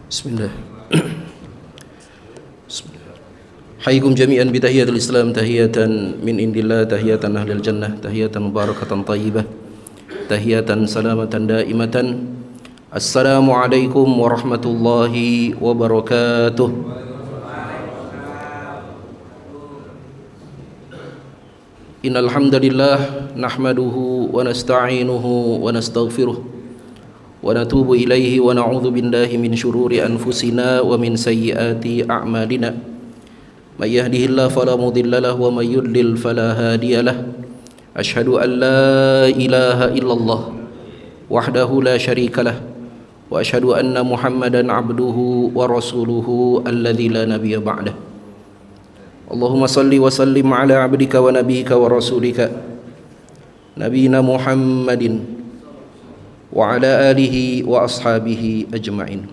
Bismillah. Bismillah. Hayyikum jami'an bi tahiyatul Islam, tahiyatan min indillah, tahiyatan ahlil jannah, tahiyatan mubarakatan thayyibah, tahiyatan salamatan daimatan. Assalamu alaikum warahmatullahi wabarakatuh. Innal hamdalillah nahmaduhu wa nasta'inuhu wa nastaghfiruh wa natubu ilaihi wa na'udzu billahi min syururi anfusina wa min sayyiati a'malina. May yahdihillahu fala mudilla lahu wa may yudlil fala hadiya lahu. Asyhadu an la ilaha illallah wahdahu la syarika lah wa asyhadu anna Muhammadan abduhu wa rasuluhu alladzi la nabiyya ba'dah. Allahumma salli wa sallim ala abdika wa nabiyyika wa rasulika nabiyina Muhammadin wa ala alihi wa ashabihi ajma'in.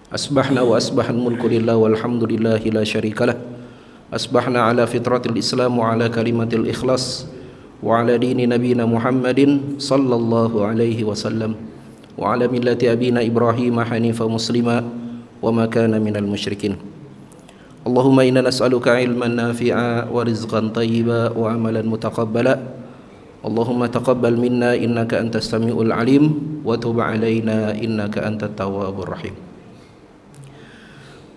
Asbahna wa asbahal mulku lillah walhamdulillahi la syarikalah. Asbahna ala fitratil islam wa ala kalimatil ikhlas wa ala dini nabiyina Muhammadin sallallahu alaihi wasallam wa ala millati abina Ibrahim hanifa muslima wa ma kana minal musyrikin. Allahumma inna nas'aluka ilman nafi'a wa rizqan tayyiba wa amalan mutaqabbala. Allahumma taqabbal minna innaka antas samiul alim wa tub alaina innaka antat tawwabur rahim.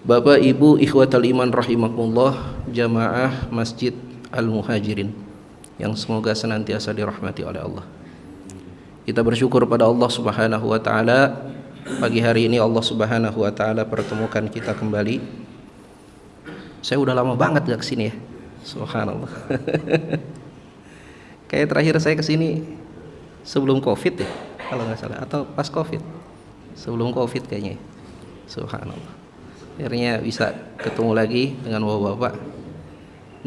Bapak Ibu ikhwatal iman rahimakumullah, jamaah Masjid Al-Muhajirin yang semoga senantiasa dirahmati oleh Allah. Kita bersyukur pada Allah Subhanahu wa taala, pagi hari ini Allah Subhanahu wa taala pertemukan kita kembali. Saya udah lama banget gak kesini ya. Subhanallah. Kayak terakhir saya kesini sebelum Covid ya, kalau nggak salah, atau pas Covid. Sebelum Covid kayaknya. Subhanallah. Akhirnya bisa ketemu lagi dengan bapak-bapak.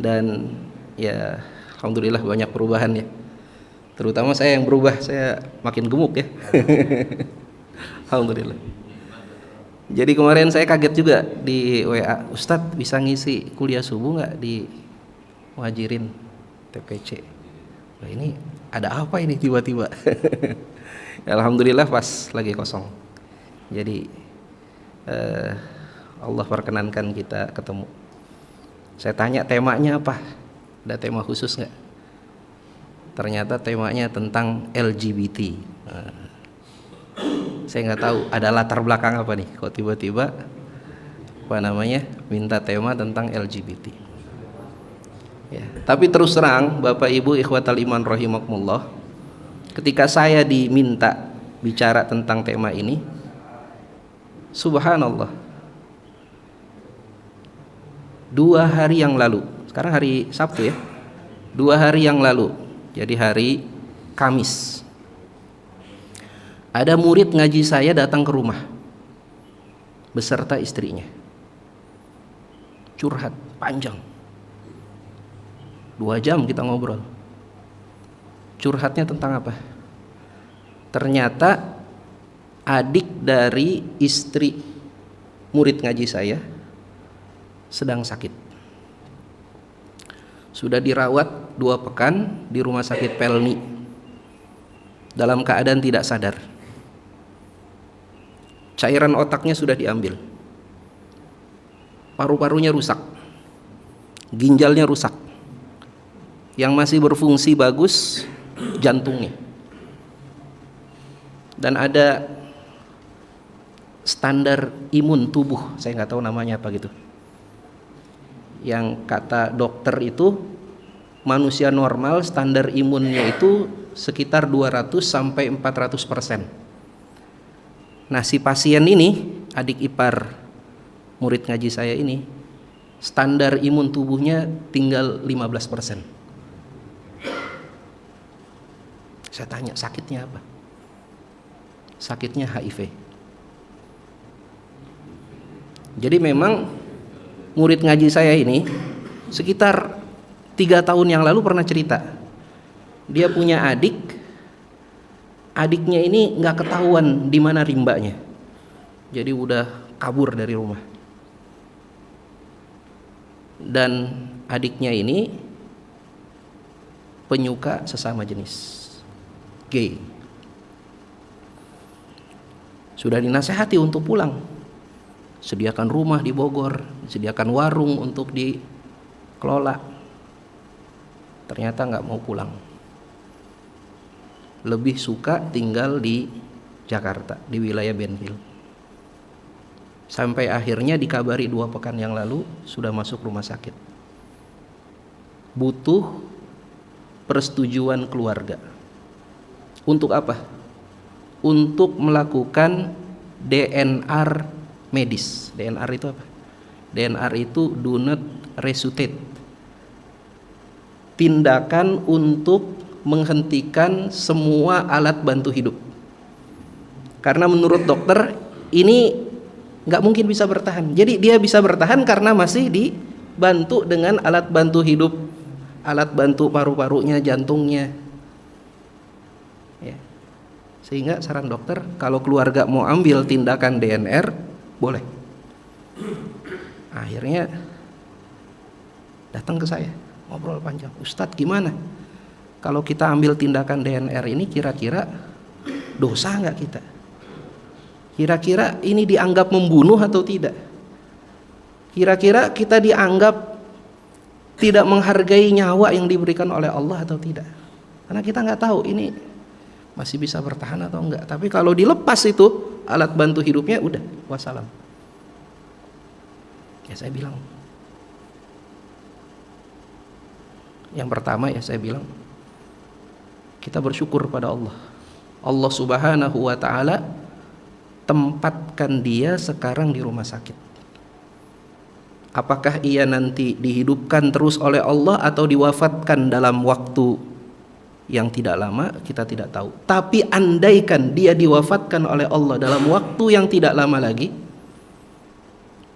Dan ya alhamdulillah banyak perubahan ya. Terutama saya yang berubah, saya makin gemuk ya. Alhamdulillah. Jadi kemarin saya kaget juga di WA, Ustadz bisa ngisi kuliah subuh nggak di Muhajirin TPC? Nah, ini ada apa ini tiba-tiba? Alhamdulillah pas lagi kosong. Jadi Allah perkenankan kita ketemu. Saya tanya temanya apa? Ada tema khusus nggak? Ternyata temanya tentang LGBT. Saya nggak tahu ada latar belakang apa nih. Kok tiba-tiba minta tema tentang LGBT. Ya, tapi terus terang Bapak Ibu ikhwatal iman rahimakumullah, ketika saya diminta bicara tentang tema ini, subhanallah, 2 hari yang lalu, sekarang hari Sabtu ya, 2 hari yang lalu, jadi hari Kamis, ada murid ngaji saya datang ke rumah beserta istrinya, curhat panjang, 2 jam kita ngobrol. Curhatnya tentang apa? Ternyata adik dari istri murid ngaji saya sedang sakit. Sudah dirawat 2 pekan di rumah sakit Pelni dalam keadaan tidak sadar. Cairan otaknya sudah diambil. Paru-parunya rusak. Ginjalnya rusak. Yang masih berfungsi bagus jantungnya. Dan ada standar imun tubuh, saya nggak tahu namanya apa gitu, yang kata dokter itu manusia normal standar imunnya itu sekitar 200 sampai 400%. Nah si pasien ini, adik ipar murid ngaji saya ini, standar imun tubuhnya tinggal 15%. Saya tanya, sakitnya apa? Sakitnya HIV. Jadi memang murid ngaji saya ini sekitar 3 tahun yang lalu pernah cerita, dia punya adiknya ini nggak ketahuan di mana rimbanya, jadi udah kabur dari rumah. Dan adiknya ini penyuka sesama jenis, gay. Sudah dinasehati untuk pulang, sediakan rumah di Bogor, sediakan warung untuk dikelola. Ternyata nggak mau pulang, lebih suka tinggal di Jakarta, di wilayah Benhil. Sampai akhirnya dikabari 2 pekan yang lalu sudah masuk rumah sakit. Butuh persetujuan keluarga. Untuk apa? Untuk melakukan DNR medis. DNR itu apa? DNR itu do not resuscitate. Tindakan untuk menghentikan semua alat bantu hidup. Karena menurut dokter ini nggak mungkin bisa bertahan. Jadi dia bisa bertahan karena masih dibantu dengan alat bantu hidup, alat bantu paru-parunya, jantungnya. Ya. Sehingga saran dokter, kalau keluarga mau ambil tindakan DNR, boleh. Akhirnya datang ke saya, ngobrol panjang. Ustadz, gimana kalau kita ambil tindakan DNR ini, kira-kira dosa nggak kita? Kira-kira ini dianggap membunuh atau tidak? Kira-kira kita dianggap tidak menghargai nyawa yang diberikan oleh Allah atau tidak? Karena kita nggak tahu ini masih bisa bertahan atau enggak. Tapi kalau dilepas itu alat bantu hidupnya, udah wassalam. Ya saya bilang, yang pertama ya saya bilang, kita bersyukur pada Allah. Allah Subhanahu wa ta'ala tempatkan dia sekarang di rumah sakit. Apakah ia nanti dihidupkan terus oleh Allah atau diwafatkan dalam waktu yang tidak lama, kita tidak tahu. Tapi andaikan dia diwafatkan oleh Allah dalam waktu yang tidak lama lagi,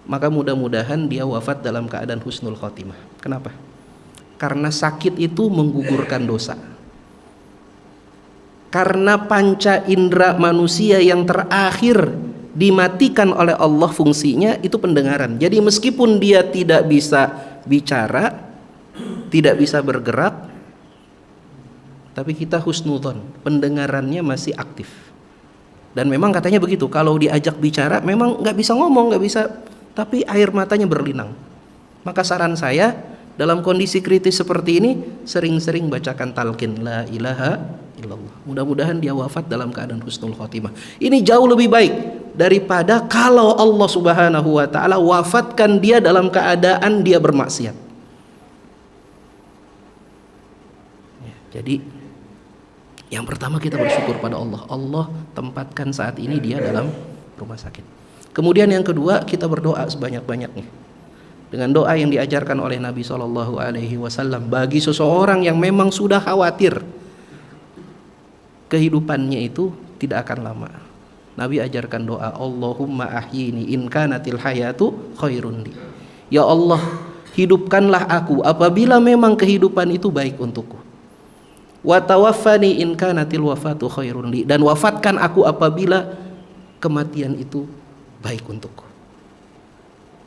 maka mudah-mudahan dia wafat dalam keadaan husnul khotimah. Kenapa? Karena sakit itu menggugurkan dosa. Karena panca indera manusia yang terakhir dimatikan oleh Allah fungsinya itu pendengaran. Jadi meskipun dia tidak bisa bicara, tidak bisa bergerak, tapi kita husnudzon, pendengarannya masih aktif. Dan memang katanya begitu, kalau diajak bicara memang nggak bisa ngomong, nggak bisa, tapi air matanya berlinang. Maka saran saya, dalam kondisi kritis seperti ini, sering-sering bacakan talqin la ilaha illallah. Mudah-mudahan dia wafat dalam keadaan husnul khotimah. Ini jauh lebih baik daripada kalau Allah Subhanahu wa ta'ala wafatkan dia dalam keadaan dia bermaksiat. Ya, jadi yang pertama kita bersyukur pada Allah. Allah tempatkan saat ini dia dalam rumah sakit. Kemudian yang kedua, kita berdoa sebanyak-banyaknya dengan doa yang diajarkan oleh Nabi SAW bagi seseorang yang memang sudah khawatir kehidupannya itu tidak akan lama. Nabi ajarkan doa, Allahumma ahyini in kanatil hayatu khairun li. Ya Allah, hidupkanlah aku apabila memang kehidupan itu baik untukku. Wa tawaffani in kanatil wafatu khairun li, dan wafatkan aku apabila kematian itu baik untukku.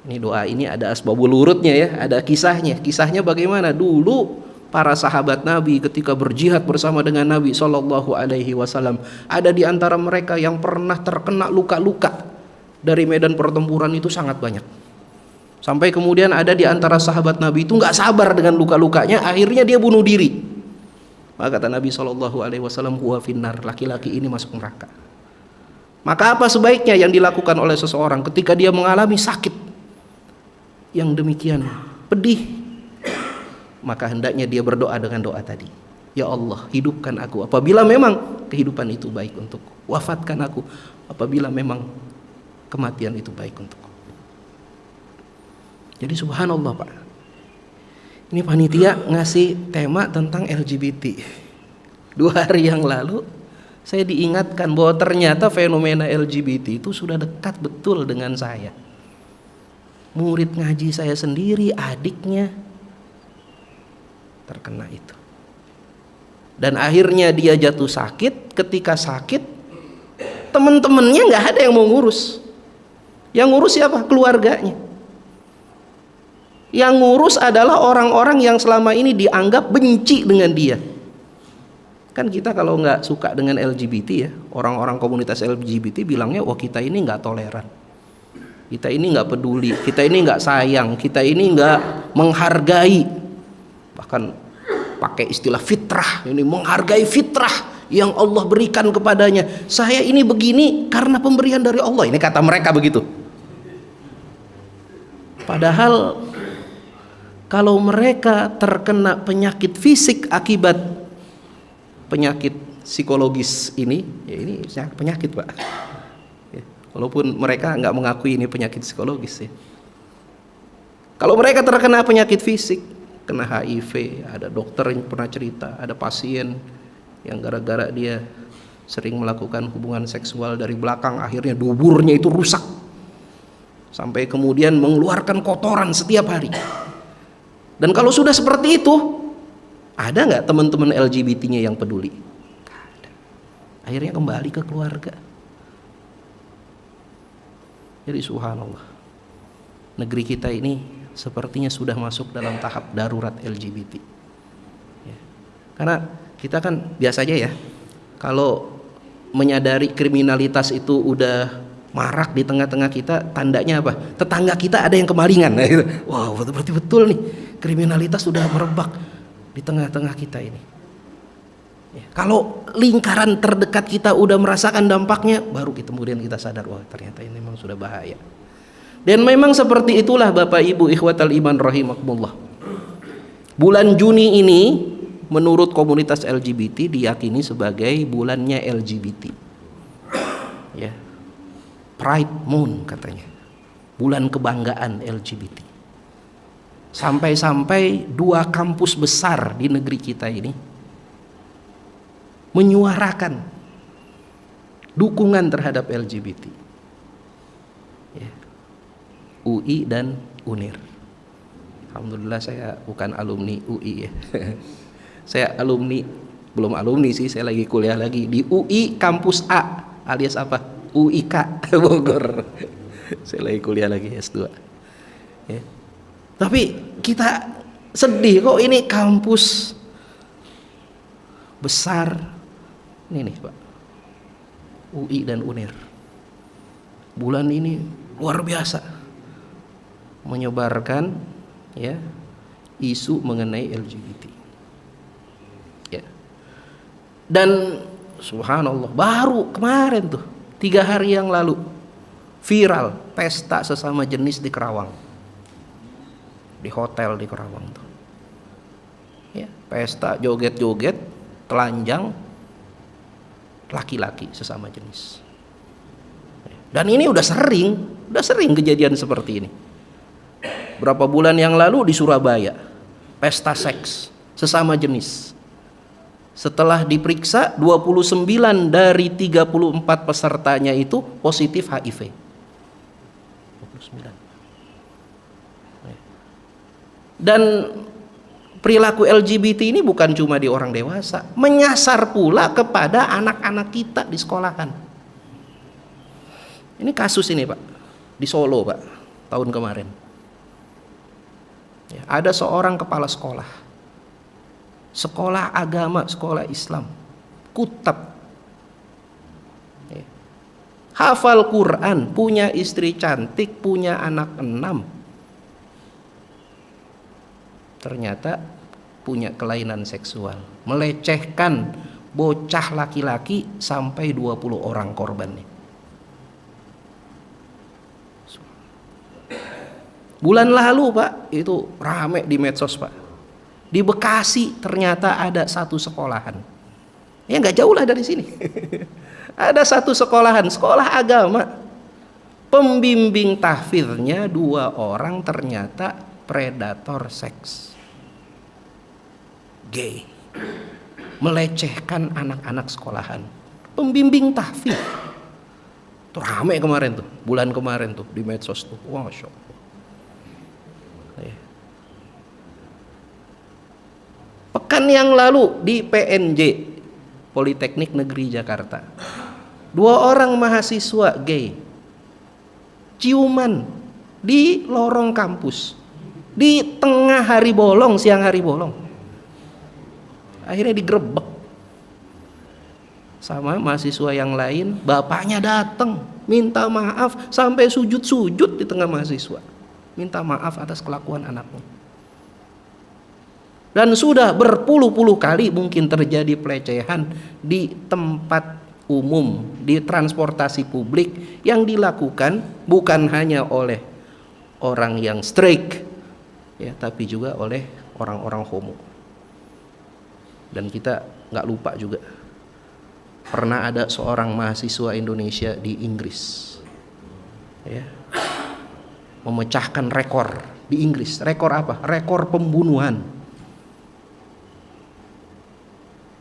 Ini doa ini ada asbabul wurudnya ya, ada kisahnya. Kisahnya bagaimana? Dulu para sahabat Nabi ketika berjihad bersama dengan Nabi SAW, ada di antara mereka yang pernah terkena luka-luka dari medan pertempuran itu sangat banyak. Sampai kemudian ada di antara sahabat Nabi itu nggak sabar dengan luka-lukanya, akhirnya dia bunuh diri. Maka kata Nabi SAW, huwa finnar, laki-laki ini masuk neraka. Maka apa sebaiknya yang dilakukan oleh seseorang ketika dia mengalami sakit yang demikian pedih? Maka hendaknya dia berdoa dengan doa tadi. Ya Allah, hidupkan aku apabila memang kehidupan itu baik untukku. Wafatkan aku apabila memang kematian itu baik untukku. Jadi subhanallah Pak, ini panitia ngasih tema tentang LGBT. 2 hari yang lalu saya diingatkan bahwa ternyata fenomena LGBT itu sudah dekat betul dengan saya. Murid ngaji saya sendiri, adiknya terkena itu. Dan akhirnya dia jatuh sakit. Ketika sakit, teman-temannya nggak ada yang mau ngurus. Yang ngurus siapa? Keluarganya. Yang ngurus adalah orang-orang yang selama ini dianggap benci dengan dia. Kan kita kalau nggak suka dengan LGBT ya, orang-orang komunitas LGBT bilangnya, wah kita ini nggak toleran. Kita ini nggak peduli, kita ini nggak sayang, kita ini nggak menghargai. Bahkan pakai istilah fitrah, ini menghargai fitrah yang Allah berikan kepadanya. Saya ini begini karena pemberian dari Allah. Ini kata mereka begitu. Padahal kalau mereka terkena penyakit fisik akibat penyakit psikologis ini, ya ini penyakit, Pak. Ya, walaupun mereka nggak mengakui ini penyakit psikologis ya. Kalau mereka terkena penyakit fisik, kena HIV, ada dokter yang pernah cerita, ada pasien yang gara-gara dia sering melakukan hubungan seksual dari belakang, akhirnya duburnya itu rusak sampai kemudian mengeluarkan kotoran setiap hari. Dan kalau sudah seperti itu, ada nggak teman-teman LGBT-nya yang peduli? Nggak ada. Akhirnya kembali ke keluarga. Jadi subhanallah, negeri kita ini sepertinya sudah masuk dalam tahap darurat LGBT ya. Karena kita kan biasanya ya, kalau menyadari kriminalitas itu udah marak di tengah-tengah kita, tandanya apa? Tetangga kita ada yang kemalingan. Nah, gitu. Wow, berarti betul nih, kriminalitas sudah merebak di tengah-tengah kita ini ya. Kalau lingkaran terdekat kita udah merasakan dampaknya, baru kemudian kita sadar, wah ternyata ini memang sudah bahaya. Dan memang seperti itulah Bapak Ibu ikhwatal iman rahimakumullah. Bulan Juni ini menurut komunitas LGBT diyakini sebagai bulannya LGBT ya. Pride Moon katanya, bulan kebanggaan LGBT. Sampai-sampai 2 kampus besar di negeri kita ini menyuarakan dukungan terhadap LGBT ya. UI dan UNIR. Alhamdulillah saya bukan alumni UI ya. Saya belum alumni sih, saya lagi kuliah lagi di UI kampus A alias apa? UIK Bogor. Saya lagi kuliah lagi S2 ya. Tapi kita sedih kok ini kampus besar ini nih Pak, UI dan UNIR bulan ini luar biasa menyebarkan ya isu mengenai LGBT ya. Dan subhanallah baru kemarin tuh 3 hari yang lalu viral pesta sesama jenis di Kerawang, di hotel di Kerawang tuh ya, pesta joget-joget telanjang laki-laki sesama jenis. Dan ini udah sering kejadian seperti ini. Berapa bulan yang lalu di Surabaya pesta seks sesama jenis. Setelah diperiksa 29 dari 34 pesertanya itu positif HIV. 29. Dan perilaku LGBT ini bukan cuma di orang dewasa, menyasar pula kepada anak-anak kita di sekolahan. Ini kasus ini Pak, di Solo Pak, tahun kemarin. Ya, ada seorang kepala sekolah agama, sekolah Islam, kutab ya. Hafal Quran, punya istri cantik, punya anak 6, ternyata punya kelainan seksual, melecehkan bocah laki-laki sampai 20 orang korbannya. Bulan lalu Pak, itu rame di medsos Pak. Di Bekasi ternyata ada satu sekolahan, ya nggak jauh lah dari sini. Ada satu sekolahan, sekolah agama, pembimbing tahfidznya 2 orang ternyata predator seks, gay, melecehkan anak-anak sekolahan. Pembimbing tahfidz tuh rame kemarin tuh, bulan kemarin tuh di medsos tuh, wah masya Allah. Pekan yang lalu di PNJ Politeknik Negeri Jakarta, 2 orang mahasiswa gay ciuman di lorong kampus di tengah hari bolong, siang hari bolong. Akhirnya digerebek. sama mahasiswa yang lain, bapaknya datang minta maaf sampai sujud-sujud di tengah mahasiswa, minta maaf atas kelakuan anaknya. Dan sudah berpuluh-puluh kali mungkin terjadi pelecehan di tempat umum, di transportasi publik, yang dilakukan bukan hanya oleh orang yang straight ya, tapi juga oleh orang-orang homo. Dan kita nggak lupa juga pernah ada seorang mahasiswa Indonesia di Inggris ya, memecahkan rekor di Inggris. Rekor apa? Rekor pembunuhan.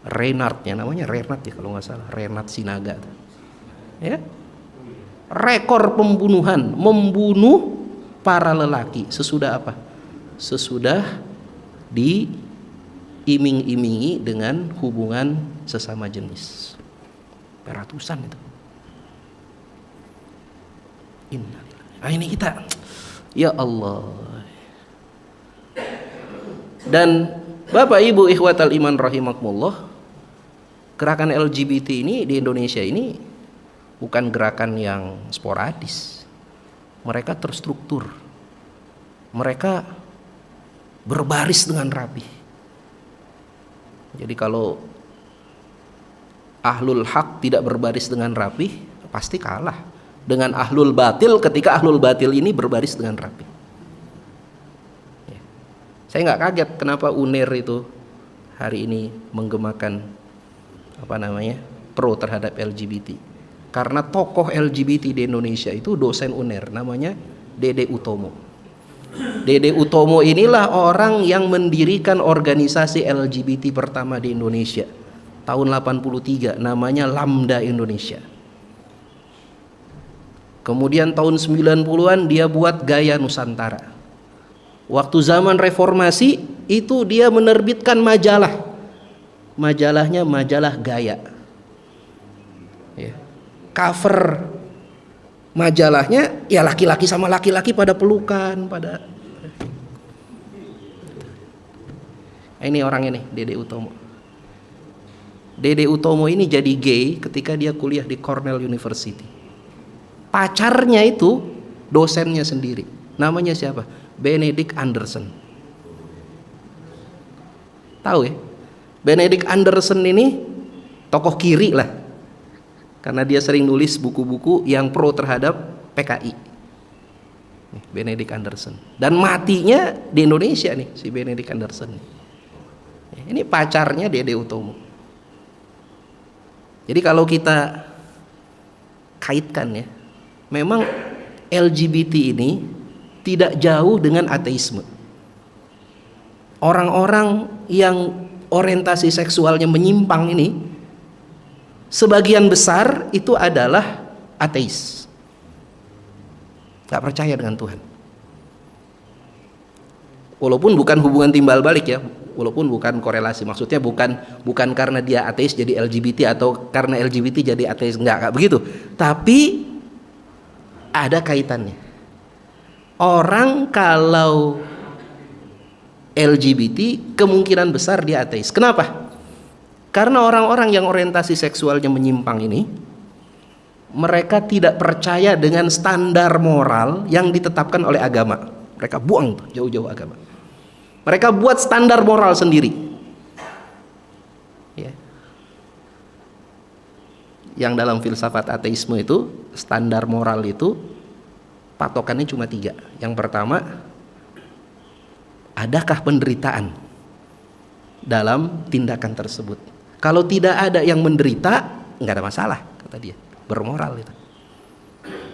Renardnya, namanya Renard ya kalau nggak salah, Renard Sinaga ya. Rekor pembunuhan, membunuh para lelaki sesudah apa? Sesudah diiming-imingi dengan hubungan sesama jenis. Ratusan itu. Nah ini kita, ya Allah. Dan Bapak Ibu ikhwatal iman rahimakumullah, gerakan LGBT ini di Indonesia ini bukan gerakan yang sporadis. Mereka terstruktur. Mereka berbaris dengan rapi. Jadi kalau ahlul haq tidak berbaris dengan rapi, pasti kalah dengan ahlul batil ketika ahlul batil ini berbaris dengan rapi. Saya nggak kaget kenapa UNER itu hari ini menggemakan pro terhadap LGBT, karena tokoh LGBT di Indonesia itu dosen UNER, namanya Dede Utomo. Dede Utomo inilah orang yang mendirikan organisasi LGBT pertama di Indonesia tahun 83, namanya Lambda Indonesia. Kemudian tahun 90-an dia buat Gaya Nusantara. Waktu zaman reformasi itu dia menerbitkan majalah. Majalahnya majalah Gaya ya. Cover majalahnya ya laki-laki sama laki-laki pada pelukan, pada ini orang ini Dede Utomo. Dede Utomo ini jadi gay ketika dia kuliah di Cornell University. Pacarnya itu dosennya sendiri, namanya siapa? Benedict Anderson. Tahu ya? Benedict Anderson ini tokoh kiri lah, karena dia sering nulis buku-buku yang pro terhadap PKI. Benedict Anderson. Dan matinya di Indonesia nih si Benedict Anderson. Ini pacarnya Dede Utomo. Jadi kalau kita kaitkan ya, memang LGBT ini tidak jauh dengan ateisme. Orang-orang yang orientasi seksualnya menyimpang ini sebagian besar itu adalah ateis, gak percaya dengan Tuhan. Walaupun bukan hubungan timbal balik ya, walaupun bukan korelasi, maksudnya bukan karena dia ateis jadi LGBT atau karena LGBT jadi ateis, enggak begitu, tapi ada kaitannya. Orang kalau LGBT kemungkinan besar dia ateis. Kenapa? Karena orang-orang yang orientasi seksualnya menyimpang ini, mereka tidak percaya dengan standar moral yang ditetapkan oleh agama. Mereka buang tuh jauh-jauh agama. Mereka buat standar moral sendiri. Ya. Yang dalam filsafat ateisme itu, standar moral itu patokannya cuma 3. Yang pertama, adakah penderitaan dalam tindakan tersebut? Kalau tidak ada yang menderita, nggak ada masalah, kata dia, bermoral itu.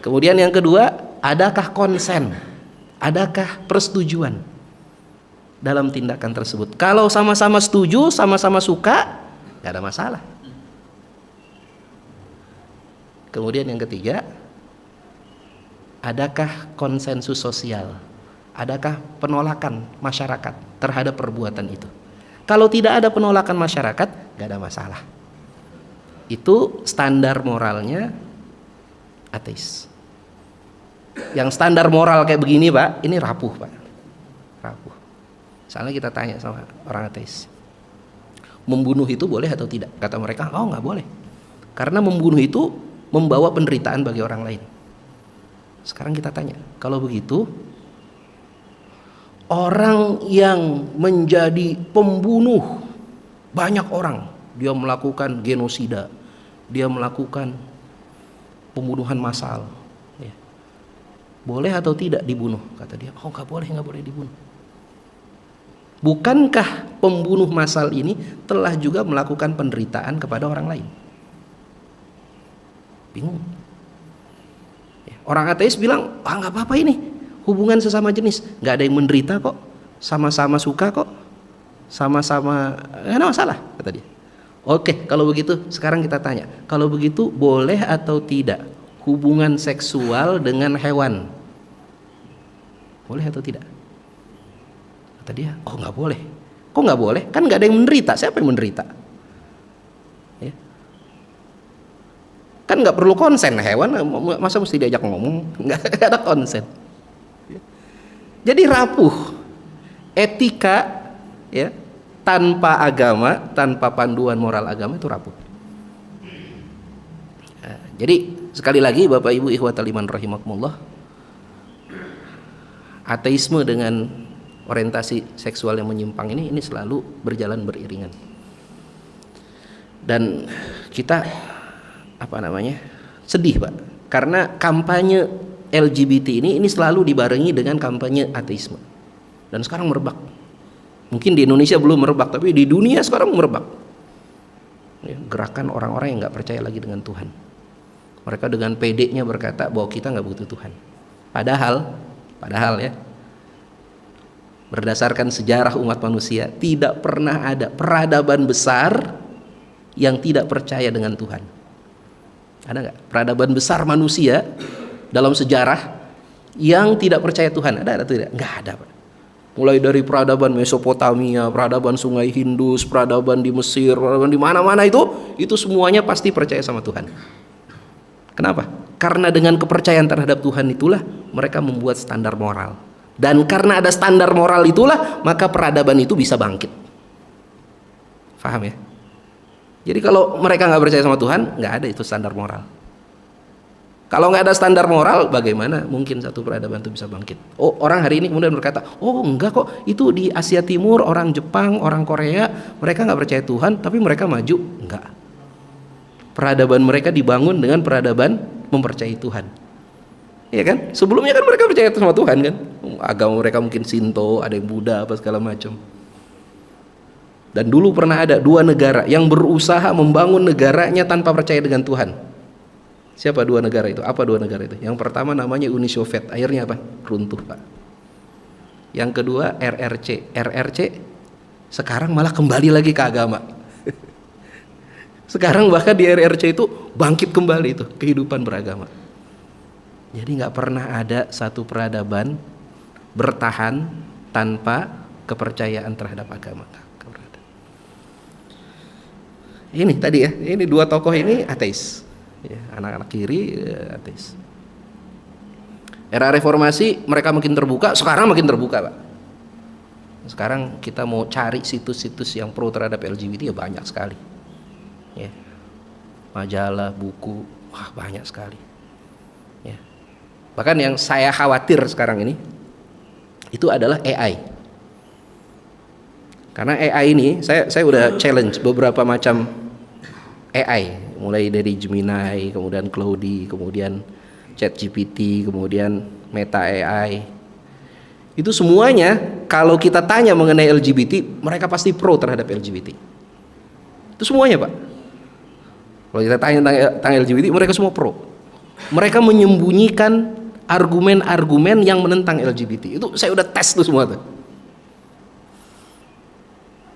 Kemudian yang kedua, adakah konsen, adakah persetujuan dalam tindakan tersebut? Kalau sama-sama setuju, sama-sama suka, nggak ada masalah. Kemudian yang ketiga, adakah konsensus sosial? Adakah penolakan masyarakat terhadap perbuatan itu? Kalau tidak ada penolakan masyarakat, gak ada masalah. Itu standar moralnya ateis. Yang standar moral kayak begini Pak, ini rapuh Pak, rapuh. Misalnya kita tanya sama orang ateis, membunuh itu boleh atau tidak? Kata mereka, oh gak boleh. Karena membunuh itu membawa penderitaan bagi orang lain. Sekarang kita tanya, kalau begitu orang yang menjadi pembunuh banyak orang, dia melakukan genosida, dia melakukan pembunuhan massal, ya. Boleh atau tidak dibunuh? Kata dia, oh nggak boleh dibunuh. Bukankah pembunuh massal ini telah juga melakukan penderitaan kepada orang lain? Bingung. Orang ateis bilang, nggak apa-apa ini, hubungan sesama jenis, nggak ada yang menderita kok, sama-sama suka kok, sama-sama, nggak ada masalah, kata dia. Oke, kalau begitu sekarang kita tanya, kalau begitu boleh atau tidak hubungan seksual dengan hewan? Boleh atau tidak? Kata dia, oh nggak boleh. Kok nggak boleh? Kan nggak ada yang menderita. Siapa yang menderita? Ya. Kan nggak perlu konsen hewan, masa mesti diajak ngomong? Nggak ada konsen. Ya. Jadi rapuh etika, ya, tanpa agama, tanpa panduan moral agama itu rapuh. Nah, jadi sekali lagi Bapak Ibu ikhwatal iman rahimakumullah, ateisme dengan orientasi seksual yang menyimpang ini selalu berjalan beriringan. Dan kita sedih Pak, karena kampanye LGBT ini selalu dibarengi dengan kampanye ateisme. Dan sekarang merebak. Mungkin di Indonesia belum merebak, tapi di dunia sekarang merebak. Ya, gerakan orang-orang yang nggak percaya lagi dengan Tuhan. Mereka dengan pedenya berkata bahwa kita nggak butuh Tuhan. Padahal ya, berdasarkan sejarah umat manusia, tidak pernah ada peradaban besar yang tidak percaya dengan Tuhan. Ada nggak peradaban besar manusia dalam sejarah yang tidak percaya Tuhan? Ada atau tidak? Nggak ada Pak. Mulai dari peradaban Mesopotamia, peradaban Sungai Indus, peradaban di Mesir, peradaban di mana-mana itu semuanya pasti percaya sama Tuhan. Kenapa? Karena dengan kepercayaan terhadap Tuhan itulah mereka membuat standar moral. Dan karena ada standar moral itulah maka peradaban itu bisa bangkit. Faham ya? Jadi kalau mereka nggak percaya sama Tuhan, nggak ada itu standar moral. Kalau nggak ada standar moral, bagaimana mungkin satu peradaban itu bisa bangkit? Oh, orang hari ini kemudian berkata, oh enggak kok, itu di Asia Timur, orang Jepang, orang Korea, mereka nggak percaya Tuhan, tapi mereka maju. Enggak. Peradaban mereka dibangun dengan peradaban mempercayai Tuhan. Iya kan? Sebelumnya kan mereka percaya sama Tuhan kan? Agama mereka mungkin Shinto, ada yang Buddha, apa segala macam. Dan dulu pernah ada 2 negara yang berusaha membangun negaranya tanpa percaya dengan Tuhan. Siapa 2 negara itu? Apa 2 negara itu? Yang pertama namanya Uni Soviet, akhirnya apa? Runtuh Pak. Yang kedua RRC sekarang malah kembali lagi ke agama. Sekarang bahkan di RRC itu bangkit kembali itu kehidupan beragama. Jadi nggak pernah ada satu peradaban bertahan tanpa kepercayaan terhadap agama. Ini tadi ya, ini 2 tokoh ini ateis, ya, anak-anak kiri ateis. Era reformasi mereka makin terbuka, sekarang makin terbuka Pak. Sekarang kita mau cari situs-situs yang pro terhadap LGBT ya banyak sekali, ya. Majalah, buku, wah banyak sekali, ya. Bahkan yang saya khawatir sekarang ini itu adalah AI. Karena AI ini saya udah challenge beberapa macam AI, mulai dari Gemini, kemudian Claude, kemudian ChatGPT, kemudian Meta AI. Itu semuanya kalau kita tanya mengenai LGBT, mereka pasti pro terhadap LGBT. Itu semuanya Pak. Kalau kita tanya tentang LGBT, mereka semua pro. Mereka menyembunyikan argumen-argumen yang menentang LGBT. Itu saya udah tes tuh semua tuh.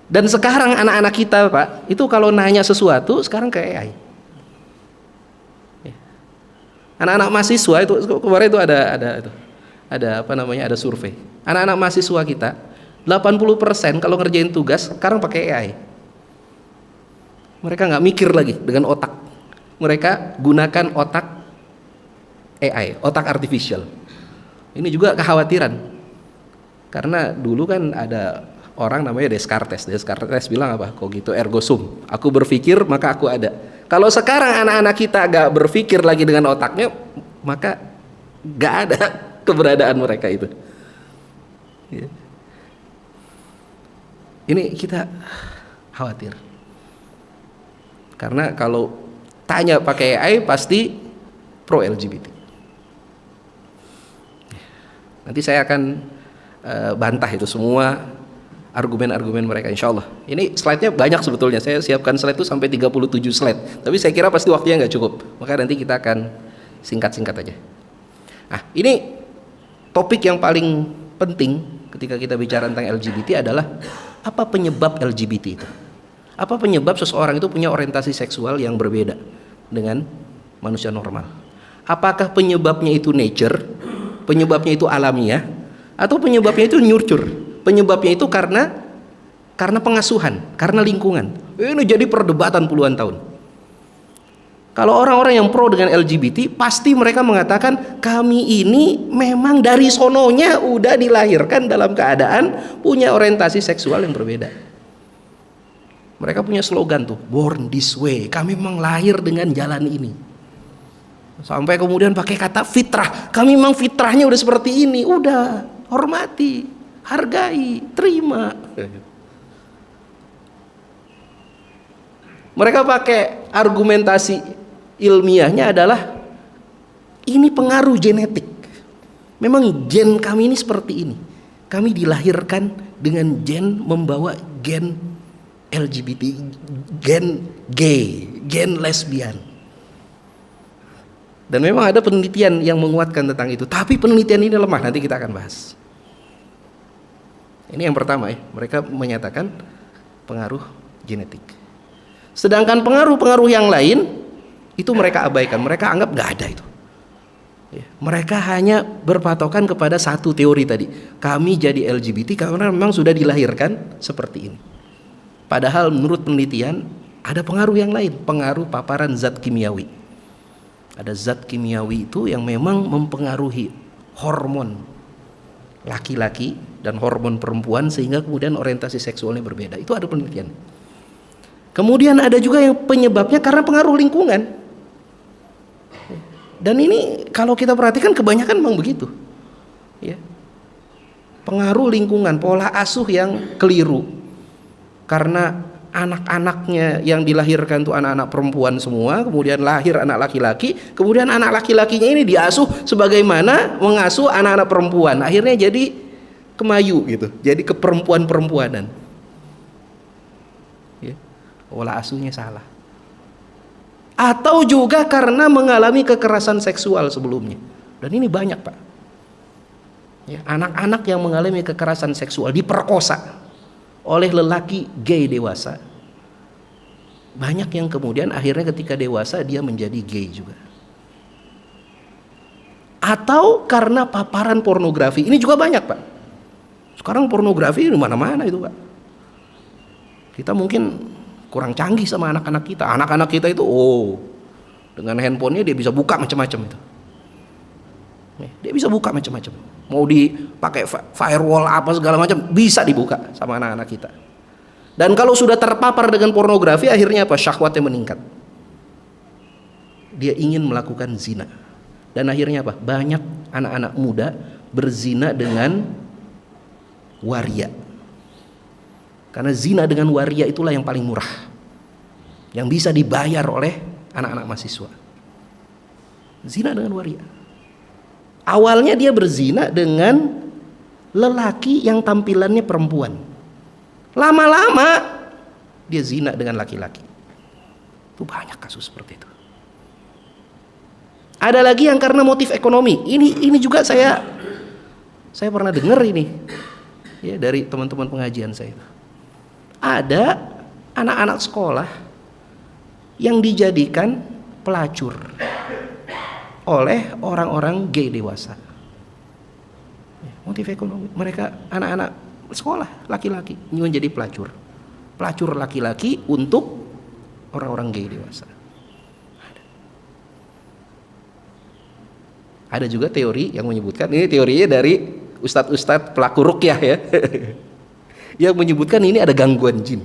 Dan sekarang anak-anak kita Pak, itu kalau nanya sesuatu sekarang ke AI. Anak-anak mahasiswa itu kemarin itu ada survei. Anak-anak mahasiswa kita 80% kalau ngerjain tugas sekarang pakai AI. Mereka nggak mikir lagi dengan otak. Mereka gunakan otak AI, otak artificial. Ini juga kekhawatiran. Karena dulu kan ada orang namanya Descartes bilang apa? Kogito ergo sum. Aku berpikir maka aku ada. Kalau sekarang anak-anak kita gak berpikir lagi dengan otaknya, maka gak ada keberadaan mereka itu. Ya. Ini kita khawatir. Karena kalau tanya pakai AI pasti pro LGBT. Nanti saya akan bantah itu semua argumen-argumen mereka, insya Allah. Ini slide-nya banyak sebetulnya. Saya siapkan slide itu sampai 37 slide. Tapi saya kira pasti waktunya nggak cukup. Maka nanti kita akan singkat-singkat aja. Nah, ini topik yang paling penting ketika kita bicara tentang LGBT adalah apa penyebab LGBT itu? Apa penyebab seseorang itu punya orientasi seksual yang berbeda dengan manusia normal? Apakah penyebabnya itu nature, penyebabnya itu alamiah, atau penyebabnya itu nurture? Penyebabnya itu karena pengasuhan, karena lingkungan. Ini jadi perdebatan puluhan tahun. Kalau orang-orang yang pro dengan LGBT, pasti mereka mengatakan kami ini memang dari sononya udah dilahirkan dalam keadaan punya orientasi seksual yang berbeda. Mereka punya slogan tuh, born this way. Kami memang lahir dengan jalan ini. Sampai kemudian pakai kata fitrah. Kami memang fitrahnya udah seperti ini. Udah, hormati, hargai, terima. Mereka pakai argumentasi ilmiahnya adalah ini pengaruh genetik. Memang gen kami ini seperti ini. Kami dilahirkan dengan gen membawa gen LGBT, gen gay, gen lesbian. Dan memang ada penelitian yang menguatkan tentang itu. Tapi penelitian ini lemah, nanti kita akan bahas. Ini yang pertama ya, mereka menyatakan pengaruh genetik. Sedangkan pengaruh-pengaruh yang lain itu mereka abaikan, mereka anggap nggak ada itu. Ya, mereka hanya berpatokan kepada satu teori tadi. Kami jadi LGBT karena memang sudah dilahirkan seperti ini. Padahal menurut penelitian ada pengaruh yang lain, pengaruh paparan zat kimiawi. Ada zat kimiawi itu yang memang mempengaruhi hormon laki-laki dan hormon perempuan sehingga kemudian orientasi seksualnya berbeda. Itu ada penelitian. Kemudian ada juga yang penyebabnya karena pengaruh lingkungan. Dan ini kalau kita perhatikan kebanyakan memang begitu. Ya. Pengaruh lingkungan, pola asuh yang keliru. Karena anak-anaknya yang dilahirkan itu anak-anak perempuan semua, kemudian lahir anak laki-laki, kemudian anak laki-lakinya ini diasuh sebagaimana mengasuh anak-anak perempuan. Akhirnya jadi kemayu gitu, jadi keperempuan-perempuanan. Ya, pola asuhnya salah. Atau juga karena mengalami kekerasan seksual sebelumnya. Dan ini banyak, Pak. Ya, anak-anak yang mengalami kekerasan seksual diperkosa oleh lelaki gay dewasa. Banyak yang kemudian akhirnya ketika dewasa dia menjadi gay juga. Atau karena paparan pornografi. Ini juga banyak, Pak. Sekarang pornografi di mana-mana itu, Pak. Kita mungkin kurang canggih sama anak-anak kita. Anak-anak kita itu dengan handphonenya dia bisa buka macam-macam itu. Dia bisa buka macam-macam. Mau dipakai firewall apa segala macam bisa dibuka sama anak-anak kita. Dan kalau sudah terpapar dengan pornografi akhirnya apa? Syahwatnya meningkat. Dia ingin melakukan zina. Dan akhirnya apa? Banyak anak-anak muda berzina dengan waria. Karena zina dengan waria itulah yang paling murah. Yang bisa dibayar oleh anak-anak mahasiswa. Zina dengan waria. Awalnya dia berzina dengan lelaki yang tampilannya perempuan. Lama-lama dia zina dengan laki-laki. Itu banyak kasus seperti itu. Ada lagi yang karena motif ekonomi. Ini juga saya pernah dengar ini ya dari teman-teman pengajian saya. Ada anak-anak sekolah yang dijadikan pelacur oleh orang-orang gay dewasa. Motif ekonomi. Mereka anak-anak sekolah laki-laki menjadi pelacur. Pelacur laki-laki untuk orang-orang gay dewasa. Ada juga teori yang menyebutkan, ini teorinya dari ustadz-ustadz pelaku ruqyah ya, yang menyebutkan ini ada gangguan jin.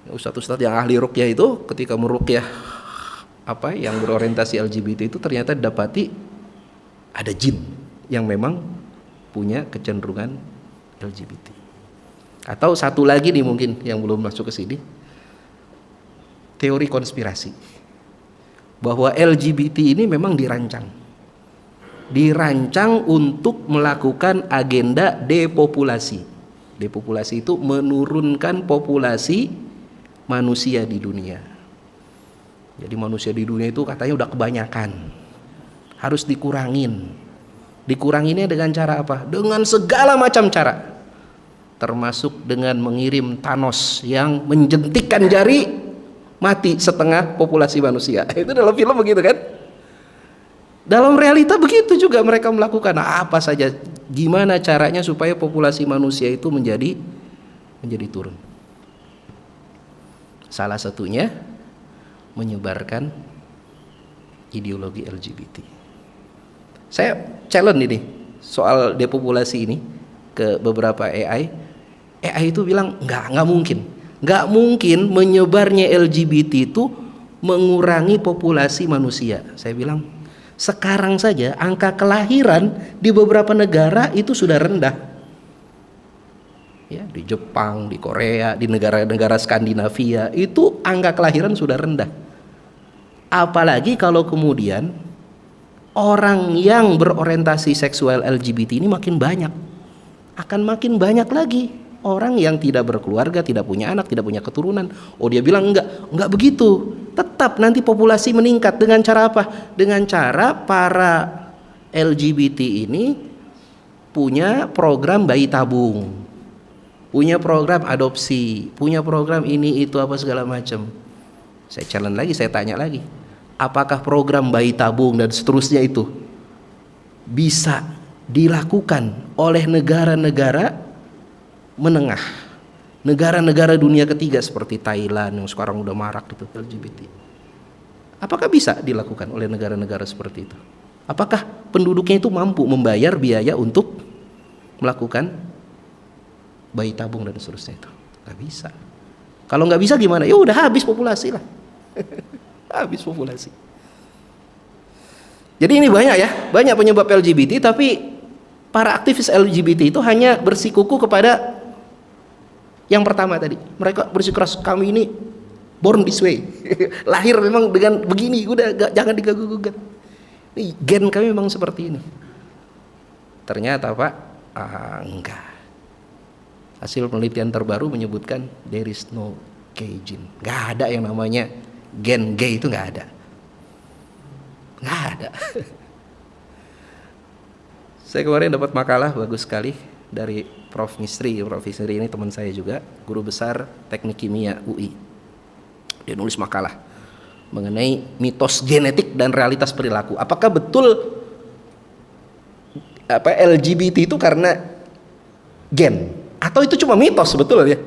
Ustadz-ustadz yang ahli ruqyah itu ketika meruqyah yang berorientasi LGBT itu ternyata didapati ada jin yang memang punya kecenderungan LGBT. Atau satu lagi nih mungkin yang belum masuk ke sini, teori konspirasi bahwa LGBT ini memang dirancang untuk melakukan agenda depopulasi. Depopulasi itu menurunkan populasi manusia di dunia. Jadi manusia di dunia itu katanya udah kebanyakan, harus dikurangin. Dikuranginnya dengan cara apa? Dengan segala macam cara, termasuk dengan mengirim Thanos yang menjentikkan jari, mati setengah populasi manusia. Itu dalam film begitu kan? Dalam realita begitu juga mereka melakukan apa saja, gimana caranya supaya populasi manusia itu menjadi turun. Salah satunya menyebarkan ideologi LGBT. Saya challenge ini soal depopulasi ini ke beberapa AI. AI itu bilang nggak mungkin menyebarnya LGBT itu mengurangi populasi manusia. Saya bilang sekarang saja angka kelahiran di beberapa negara itu sudah rendah. Ya, di Jepang, di Korea, di negara-negara Skandinavia itu angka kelahiran sudah rendah. Apalagi kalau kemudian orang yang berorientasi seksual LGBT ini makin banyak, akan makin banyak lagi orang yang tidak berkeluarga, tidak punya anak, tidak punya keturunan. Oh, dia bilang enggak begitu. Tetap nanti populasi meningkat dengan cara apa? Dengan cara para LGBT ini punya program bayi tabung, punya program adopsi, punya program ini itu apa segala macam. Saya challenge lagi, saya tanya lagi, apakah program bayi tabung dan seterusnya itu bisa dilakukan oleh negara-negara menengah, negara-negara dunia ketiga seperti Thailand yang sekarang udah marak gitu LGBT? Apakah bisa dilakukan oleh negara-negara seperti itu? Apakah penduduknya itu mampu membayar biaya untuk melakukan bayi tabung dan seterusnya itu? Gak bisa. Kalau nggak bisa gimana? Ya udah habis populasi lah. Habis populasi. Jadi ini banyak penyebab LGBT, tapi para aktivis LGBT itu hanya bersikuku kepada yang pertama tadi. Mereka bersikeras kami ini born this way. Lahir memang dengan begini, udah jangan diganggu-gugat. Ini gen kami memang seperti ini. Ternyata Pak, enggak. Hasil penelitian terbaru menyebutkan there is no gay gene. Enggak ada yang namanya gen gay, itu enggak ada. Enggak ada. Saya kemarin dapat makalah bagus sekali dari Prof. Misri. Prof. Misri ini teman saya juga, guru besar Teknik Kimia UI. Dia nulis makalah mengenai mitos genetik dan realitas perilaku. Apakah betul LGBT itu karena gen, atau itu cuma mitos sebetulnya?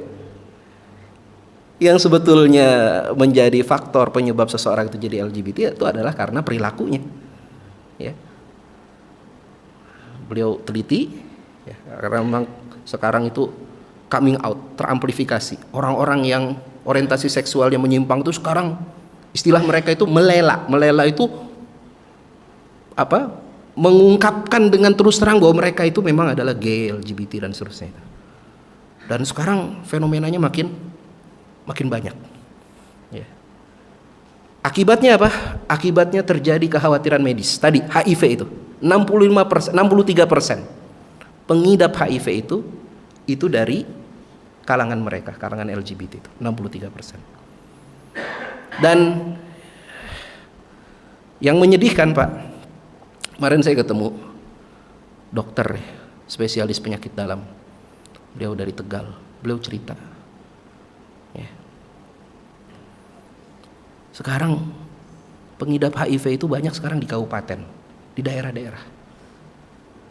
Yang sebetulnya menjadi faktor penyebab seseorang itu jadi LGBT itu adalah karena perilakunya. Ya. Beliau teliti, ya, karena memang sekarang itu coming out, teramplifikasi. Orang-orang yang orientasi seksualnya menyimpang itu sekarang istilah mereka itu melela. Melela itu apa? Mengungkapkan dengan terus terang bahwa mereka itu memang adalah gay, LGBT dan seterusnya. Dan sekarang fenomenanya makin banyak. Ya. Akibatnya apa? Akibatnya terjadi kekhawatiran medis. Tadi HIV itu 65%, 63% pengidap HIV itu dari kalangan mereka, kalangan LGBT itu 63%. Dan yang menyedihkan Pak, kemarin saya ketemu dokter spesialis penyakit dalam. Beliau dari Tegal. Beliau cerita, ya, sekarang pengidap HIV itu banyak sekarang di kabupaten, di daerah-daerah.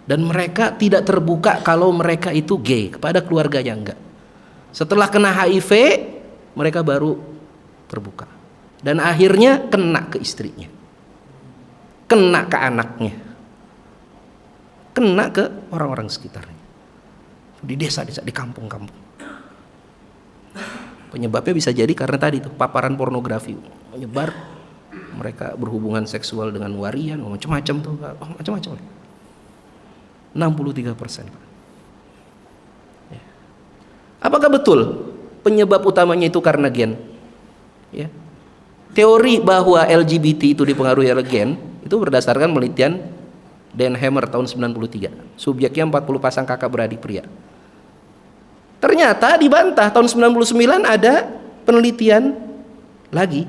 Dan mereka tidak terbuka kalau mereka itu gay kepada keluarganya, enggak. Setelah kena HIV, mereka baru terbuka. Dan akhirnya kena ke istrinya, kena ke anaknya, kena ke orang-orang sekitarnya, di desa-desa, di kampung-kampung. Penyebabnya bisa jadi karena tadi tuh paparan pornografi menyebar, mereka berhubungan seksual dengan warian, macam-macam tuh, macam-macam. 63%. Ya. Apakah betul penyebab utamanya itu karena gen? Ya. Teori bahwa LGBT itu dipengaruhi oleh gen itu berdasarkan penelitian Dan Hammer tahun 93. Subjeknya 40 pasang kakak beradik pria. Ternyata dibantah tahun 99 ada penelitian lagi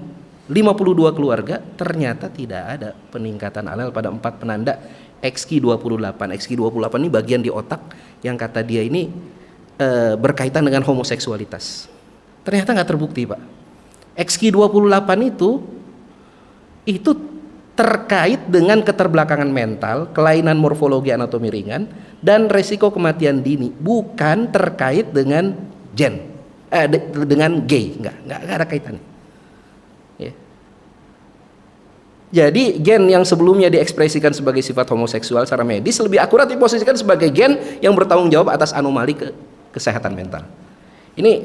52 keluarga, ternyata tidak ada peningkatan alel pada 4 penanda XQ28. XQ28 ini bagian di otak yang kata dia ini berkaitan dengan homoseksualitas. Ternyata nggak terbukti, Pak. XQ28 itu terkait dengan keterbelakangan mental, kelainan morfologi anatomi ringan, dan resiko kematian dini, bukan terkait dengan dengan gay, nggak ada kaitannya. Ya. Jadi gen yang sebelumnya diekspresikan sebagai sifat homoseksual secara medis lebih akurat diposisikan sebagai gen yang bertanggung jawab atas anomali kesehatan mental. Ini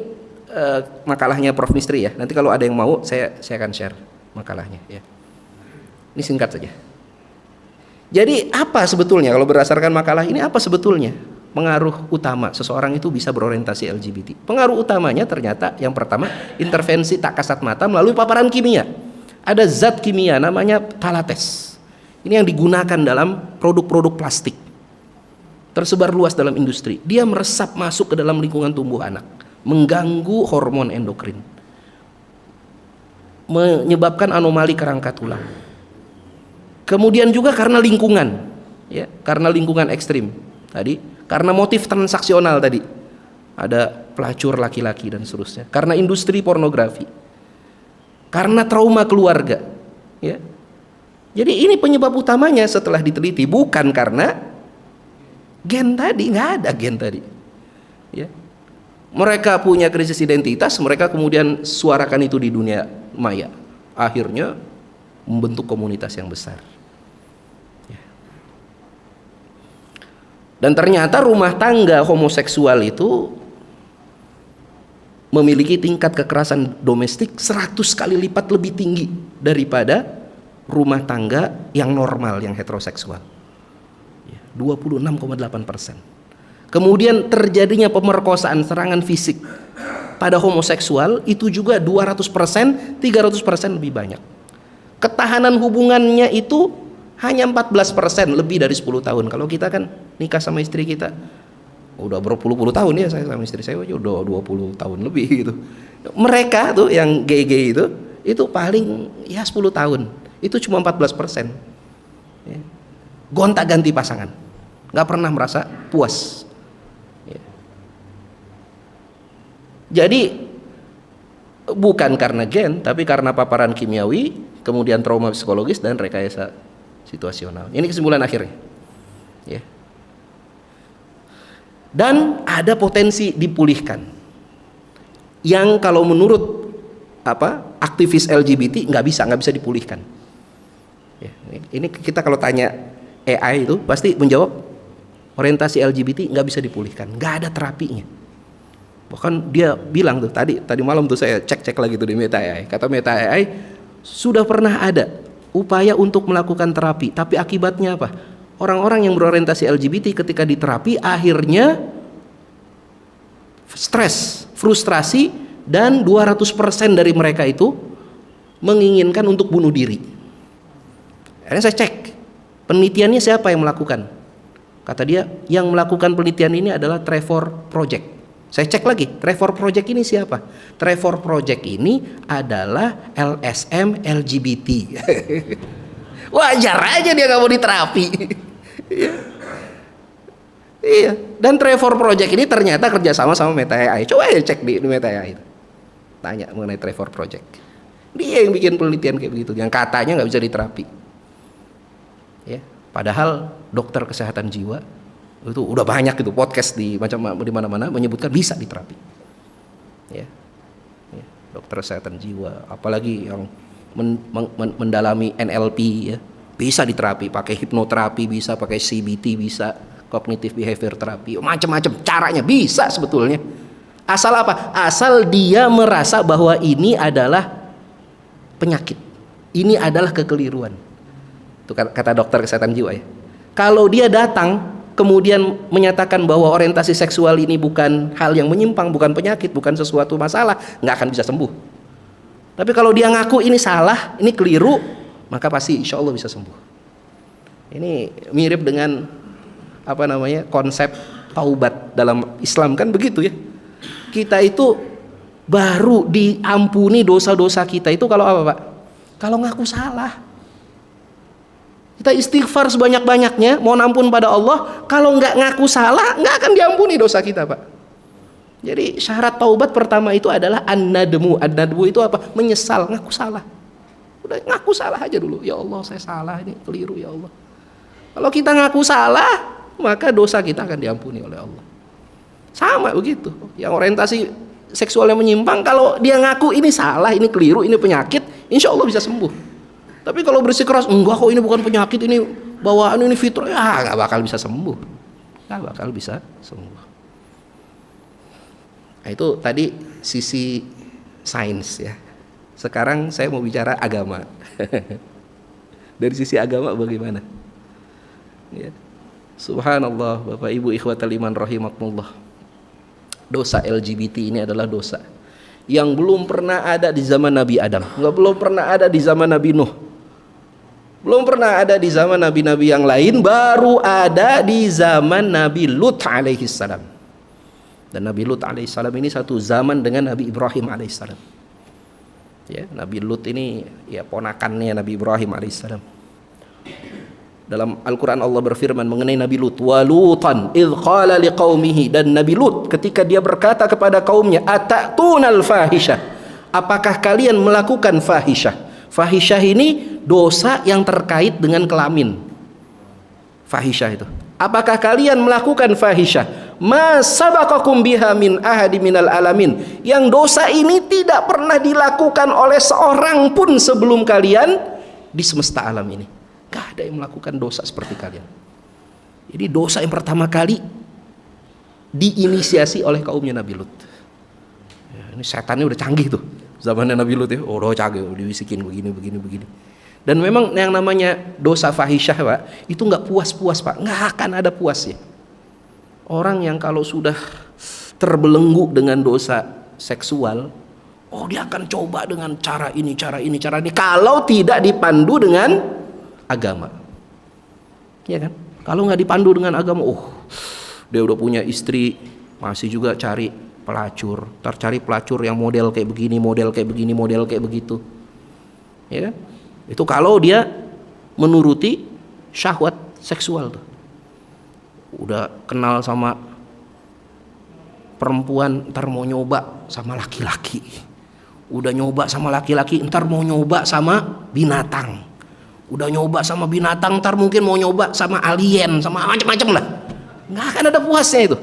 makalahnya Prof. Mistry ya. Nanti kalau ada yang mau saya akan share makalahnya ya. Ini singkat saja. Jadi apa sebetulnya kalau berdasarkan makalah ini, apa sebetulnya pengaruh utama seseorang itu bisa berorientasi LGBT? Pengaruh utamanya ternyata yang pertama intervensi tak kasat mata melalui paparan kimia. Ada zat kimia namanya talates. Ini yang digunakan dalam produk-produk plastik. Tersebar luas dalam industri. Dia meresap masuk ke dalam lingkungan tumbuh anak, mengganggu hormon endokrin, menyebabkan anomali kerangka tulang. Kemudian juga karena lingkungan, ya, karena lingkungan ekstrim tadi, karena motif transaksional tadi, ada pelacur laki-laki dan seterusnya, karena industri pornografi, karena trauma keluarga, ya. Jadi ini penyebab utamanya setelah diteliti, bukan karena gen tadi, nggak ada gen tadi, ya. Mereka punya krisis identitas, mereka kemudian suarakan itu di dunia maya, akhirnya membentuk komunitas yang besar. Dan ternyata rumah tangga homoseksual itu memiliki tingkat kekerasan domestik 100 kali lipat lebih tinggi daripada rumah tangga yang normal, yang heteroseksual. 26,8%. Kemudian terjadinya pemerkosaan, serangan fisik pada homoseksual itu juga 200%, 300% lebih banyak. Ketahanan hubungannya itu hanya 14%, lebih dari 10 tahun. Kalau kita kan nikah sama istri kita udah berpuluh-puluh tahun ya, saya sama istri saya udah 20 tahun lebih gitu. Mereka tuh yang gay-gay itu paling ya 10 tahun. Itu cuma 14%. Ya. Gonta-ganti pasangan. Nggak pernah merasa puas. Ya. Jadi bukan karena gen, tapi karena paparan kimiawi, kemudian trauma psikologis dan rekayasa situasional. Ini kesimpulan akhirnya. Ya. Dan ada potensi dipulihkan. Yang kalau menurut aktivis LGBT nggak bisa dipulihkan. Ya. Ini kita kalau tanya AI itu pasti menjawab orientasi LGBT nggak bisa dipulihkan, nggak ada terapinya. Bahkan dia bilang tuh tadi malam tuh saya cek lagi tuh di Meta AI. Kata Meta AI sudah pernah ada upaya untuk melakukan terapi, tapi akibatnya apa? Orang-orang yang berorientasi LGBT ketika diterapi akhirnya stres, frustrasi, dan 200% dari mereka itu menginginkan untuk bunuh diri. Akhirnya saya cek penelitiannya siapa yang melakukan. Kata dia yang melakukan penelitian ini adalah Trevor Project. Saya cek lagi, Trevor Project ini siapa? Trevor Project ini adalah LSM LGBT. Wajar aja dia nggak mau diterapi. Iya. Dan Trevor Project ini ternyata kerjasama sama Meta AI. Coba aja cek di Meta AI. Tanya mengenai Trevor Project. Dia yang bikin penelitian kayak begitu, yang katanya nggak bisa diterapi. Ya. Padahal dokter kesehatan jiwa itu udah banyak itu podcast di mana-mana menyebutkan bisa diterapi. Ya. Ya. Dokter kesehatan jiwa, apalagi yang mendalami NLP ya, bisa diterapi, pakai hipnoterapi bisa, pakai CBT bisa, cognitive behavior therapy, macam-macam caranya bisa sebetulnya. Asal apa? Asal dia merasa bahwa ini adalah penyakit, ini adalah kekeliruan. Itu kata dokter kesehatan jiwa ya. Kalau dia datang kemudian menyatakan bahwa orientasi seksual ini bukan hal yang menyimpang, bukan penyakit, bukan sesuatu masalah, nggak akan bisa sembuh. Tapi kalau dia ngaku ini salah, ini keliru, maka pasti insya Allah bisa sembuh. Ini mirip dengan konsep taubat dalam Islam kan begitu ya. Kita itu baru diampuni dosa-dosa kita itu kalau apa Pak? Kalau ngaku salah. Kita istighfar sebanyak-banyaknya, mohon ampun pada Allah. Kalau nggak ngaku salah, nggak akan diampuni dosa kita Pak. Jadi syarat taubat pertama itu adalah an-nadmu. An-nadmu itu apa? Menyesal, ngaku salah. Udah ngaku salah aja dulu. Ya Allah saya salah, ini keliru ya Allah. Kalau kita ngaku salah, maka dosa kita akan diampuni oleh Allah. Sama begitu. Yang orientasi seksualnya menyimpang, kalau dia ngaku ini salah, ini keliru, ini penyakit, insya Allah bisa sembuh. Tapi kalau bersikeras, enggak kok ini bukan penyakit, ini bawaan, ini fitrah, ya nggak bakal bisa sembuh. Nggak bakal bisa sembuh. Nah, itu tadi sisi sains ya. Sekarang saya mau bicara agama. Dari sisi agama bagaimana? Ya. Subhanallah, Bapak Ibu ikhwatal iman rahimakumullah. Dosa LGBT ini adalah dosa yang belum pernah ada di zaman Nabi Adam, belum pernah ada di zaman Nabi Nuh, belum pernah ada di zaman nabi-nabi yang lain, baru ada di zaman Nabi Lut alaihissalam. Dan Nabi Lut alaihissalam ini satu zaman dengan Nabi Ibrahim alaihissalam. Ya, Nabi Lut ini ya ponakannya Nabi Ibrahim alaihissalam. Dalam Al-Quran Allah berfirman mengenai Nabi Lut, wa lutan idh qala liqaumihi, dan Nabi Lut ketika dia berkata kepada kaumnya, atatunal fahisyah, apakah kalian melakukan fahisyah? Fahisyah ini dosa yang terkait dengan kelamin. Fahisyah itu, apakah kalian melakukan fahisyah? Ma sabaqakum biha min ahadi minal alamin, yang dosa ini tidak pernah dilakukan oleh seorang pun sebelum kalian di semesta alam ini. Gak ada yang melakukan dosa seperti kalian. Jadi dosa yang pertama kali diinisiasi oleh kaumnya Nabi Lut. Ya, ini setannya udah canggih tuh zamannya Nabi Lut ya. Oh udah canggih, dibisikin begini. Dan memang yang namanya dosa fahisyah Pak, itu nggak puas-puas Pak, nggak akan ada puasnya. Orang yang kalau sudah terbelenggu dengan dosa seksual, oh dia akan coba dengan cara ini. Kalau tidak dipandu dengan agama, ya kan? Kalau nggak dipandu dengan agama, dia udah punya istri, masih juga cari pelacur, tercari pelacur yang model kayak begini, model kayak begitu, ya kan? Itu kalau dia menuruti syahwat seksual tuh. Udah kenal sama perempuan, ntar mau nyoba sama laki-laki. Udah nyoba sama laki-laki, ntar mau nyoba sama binatang. Udah nyoba sama binatang, ntar mungkin mau nyoba sama alien, sama macam-macam lah. Nggak akan ada puasnya itu.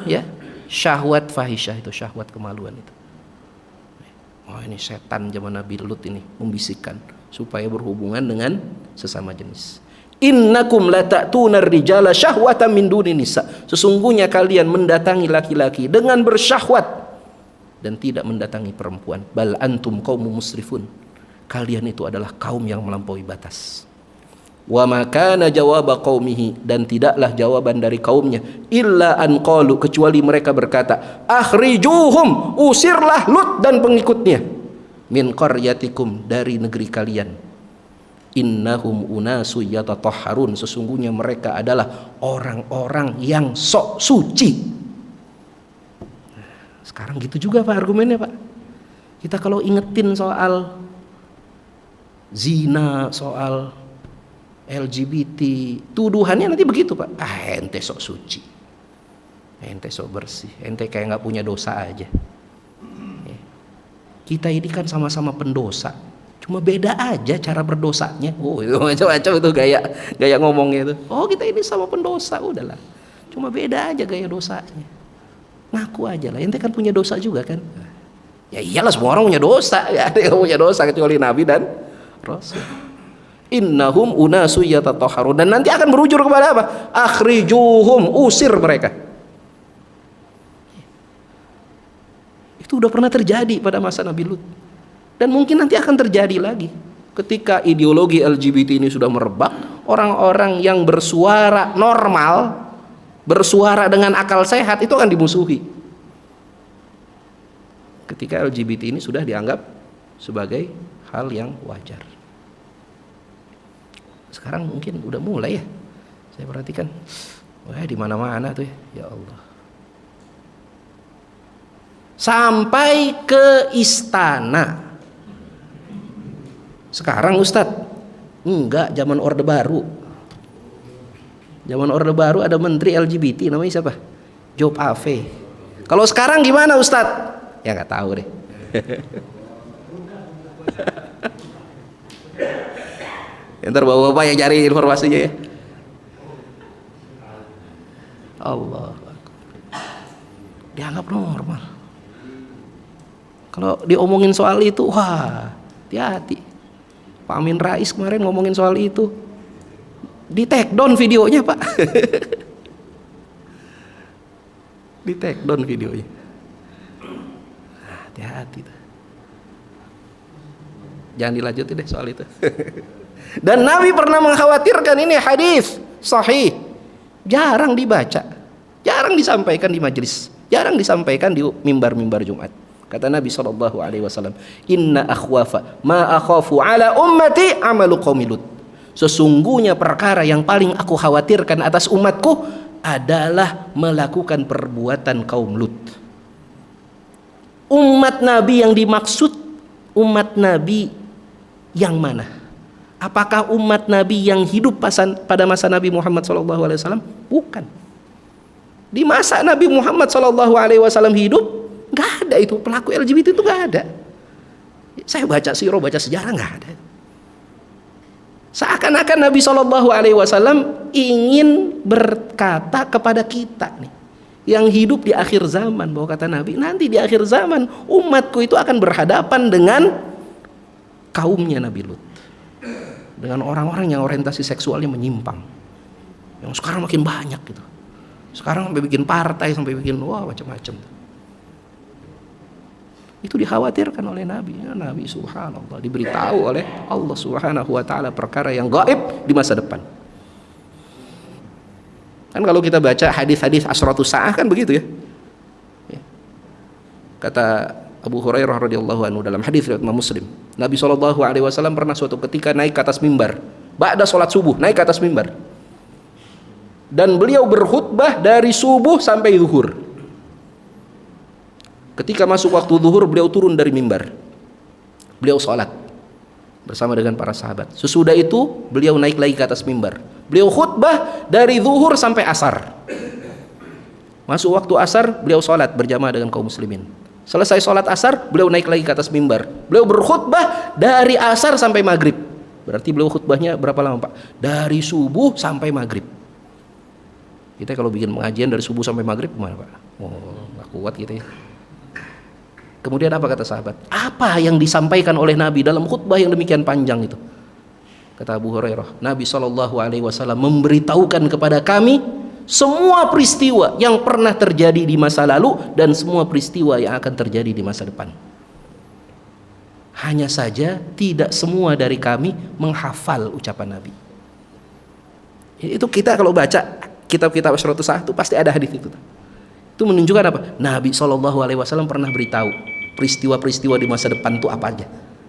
Ya, syahwat fahisyah itu, syahwat kemaluan itu. Oh ini setan zaman Nabi Lut ini membisikkan supaya berhubungan dengan sesama jenis. Innakum lata'tunar rijala syahwatan min dunin nisa. Sesungguhnya kalian mendatangi laki-laki dengan bersyahwat dan tidak mendatangi perempuan. Bal antum qaumun musrifun. Kalian itu adalah kaum yang melampaui batas. Wa ma kana jawaba qaumihi, dan tidaklah jawaban dari kaumnya illa an qalu, kecuali mereka berkata, akhrijuhum, usirlah Lut dan pengikutnya, min qaryatikum, dari negeri kalian. Innahum unasu yatatahharun, sesungguhnya mereka adalah orang-orang yang sok suci. Sekarang gitu juga Pak argumennya Pak. Kita kalau ingetin soal zina, soal LGBT, tuduhannya nanti begitu Pak. Ente sok suci, ente sok bersih, ente kayak nggak punya dosa aja. Kita ini kan sama-sama pendosa, cuma beda aja cara berdosanya. Oh itu macam-macam itu gaya ngomongnya itu. Oh kita ini sama pendosa, udahlah, cuma beda aja gaya dosanya. Ngaku aja lah, ente kan punya dosa juga kan. Ya iyalah, semua orang punya dosa, ya ada yang punya dosa kecuali Nabi dan Rasul. Innahum unasu yatatahharun, dan nanti akan berujur kepada apa? Akhrijuhum, usir mereka. Itu udah pernah terjadi pada masa Nabi Lut. Dan mungkin nanti akan terjadi lagi. Ketika ideologi LGBT ini sudah merebak, orang-orang yang bersuara normal, bersuara dengan akal sehat itu akan dimusuhi. Ketika LGBT ini sudah dianggap sebagai hal yang wajar. Sekarang mungkin udah mulai ya. Saya perhatikan, wah di mana-mana tuh ya, ya Allah. Sampai ke istana. Sekarang Ustadz, enggak, zaman Orde Baru. Zaman Orde Baru ada menteri LGBT namanya siapa? Job Ave. Kalau sekarang gimana Ustadz? Ya nggak tahu deh. Ntar bapak-bapak yang cari informasinya ya. Allah. Dianggap normal. Kalau diomongin soal itu, wah, hati-hati. Pak Amin Rais kemarin ngomongin soal itu, di take down videonya Pak. Di take down videonya. Hati-hati. Jangan dilanjutin deh soal itu. Dan Nabi pernah mengkhawatirkan, ini hadis sahih, jarang dibaca, jarang disampaikan di majelis, jarang disampaikan di mimbar-mimbar Jumat. Kata Nabi SAW, inna akhwafa ma akhafu ala ummati amalu qaumi Lut. Sesungguhnya perkara yang paling aku khawatirkan atas umatku adalah melakukan perbuatan kaum Lut. Umat Nabi yang dimaksud, umat Nabi yang mana? Apakah umat Nabi yang hidup pada masa Nabi Muhammad SAW? Bukan. Di masa Nabi Muhammad SAW hidup, nggak ada itu, pelaku LGBT itu nggak ada. Saya baca sirah, baca sejarah, nggak ada. Seakan-akan Nabi SAW ingin berkata kepada kita nih, yang hidup di akhir zaman, bahwa kata Nabi, nanti di akhir zaman umatku itu akan berhadapan dengan kaumnya Nabi Lut, dengan orang-orang yang orientasi seksualnya menyimpang, yang sekarang makin banyak gitu. Sekarang sampai bikin partai, sampai bikin wah macam-macam. Itu dikhawatirkan oleh Nabi. Ya, Nabi subhanallah diberitahu oleh Allah subhanahu wa ta'ala perkara yang gaib di masa depan. Kan kalau kita baca hadis-hadis asratus sa'ah kan begitu ya. Kata Abu Hurairah radhiyallahu anhu dalam hadis riwayat Muslim, Nabi SAW pernah suatu ketika naik ke atas mimbar, ba'da sholat subuh naik ke atas mimbar, dan beliau berkhutbah dari subuh sampai zuhur. Ketika masuk waktu zuhur, beliau turun dari mimbar, beliau sholat bersama dengan para sahabat. Sesudah itu beliau naik lagi ke atas mimbar, beliau khutbah dari zuhur sampai asar. Masuk waktu asar, beliau sholat berjamaah dengan kaum muslimin. Selesai sholat asar, beliau naik lagi ke atas mimbar, beliau berkhutbah dari asar sampai maghrib. Berarti beliau khutbahnya berapa lama Pak? Dari subuh sampai maghrib. Kita kalau bikin pengajian dari subuh sampai maghrib gimana Pak? Oh, gak kuat gitu ya. Kemudian apa kata sahabat? Apa yang disampaikan oleh Nabi dalam khutbah yang demikian panjang itu? Kata Abu Hurairah, Nabi SAW memberitahukan kepada kami semua peristiwa yang pernah terjadi di masa lalu dan semua peristiwa yang akan terjadi di masa depan. Hanya saja tidak semua dari kami menghafal ucapan Nabi. Itu kita kalau baca kitab-kitab asratus sa'ah itu pasti ada hadis itu. Itu menunjukkan apa? Nabi SAW pernah beritahu peristiwa-peristiwa di masa depan itu apa aja.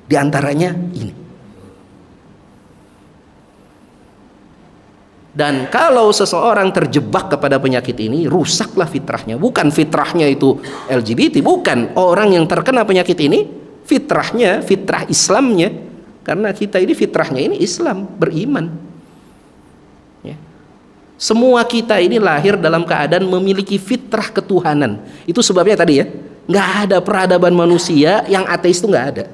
Di antaranya ini. Dan kalau seseorang terjebak kepada penyakit ini, rusaklah fitrahnya. Bukan fitrahnya itu LGBT, bukan. Orang yang terkena penyakit ini, fitrahnya, fitrah Islamnya. Karena kita ini fitrahnya ini Islam, beriman. Ya. Semua kita ini lahir dalam keadaan memiliki fitrah ketuhanan. Itu sebabnya tadi ya, nggak ada peradaban manusia yang ateis itu nggak ada.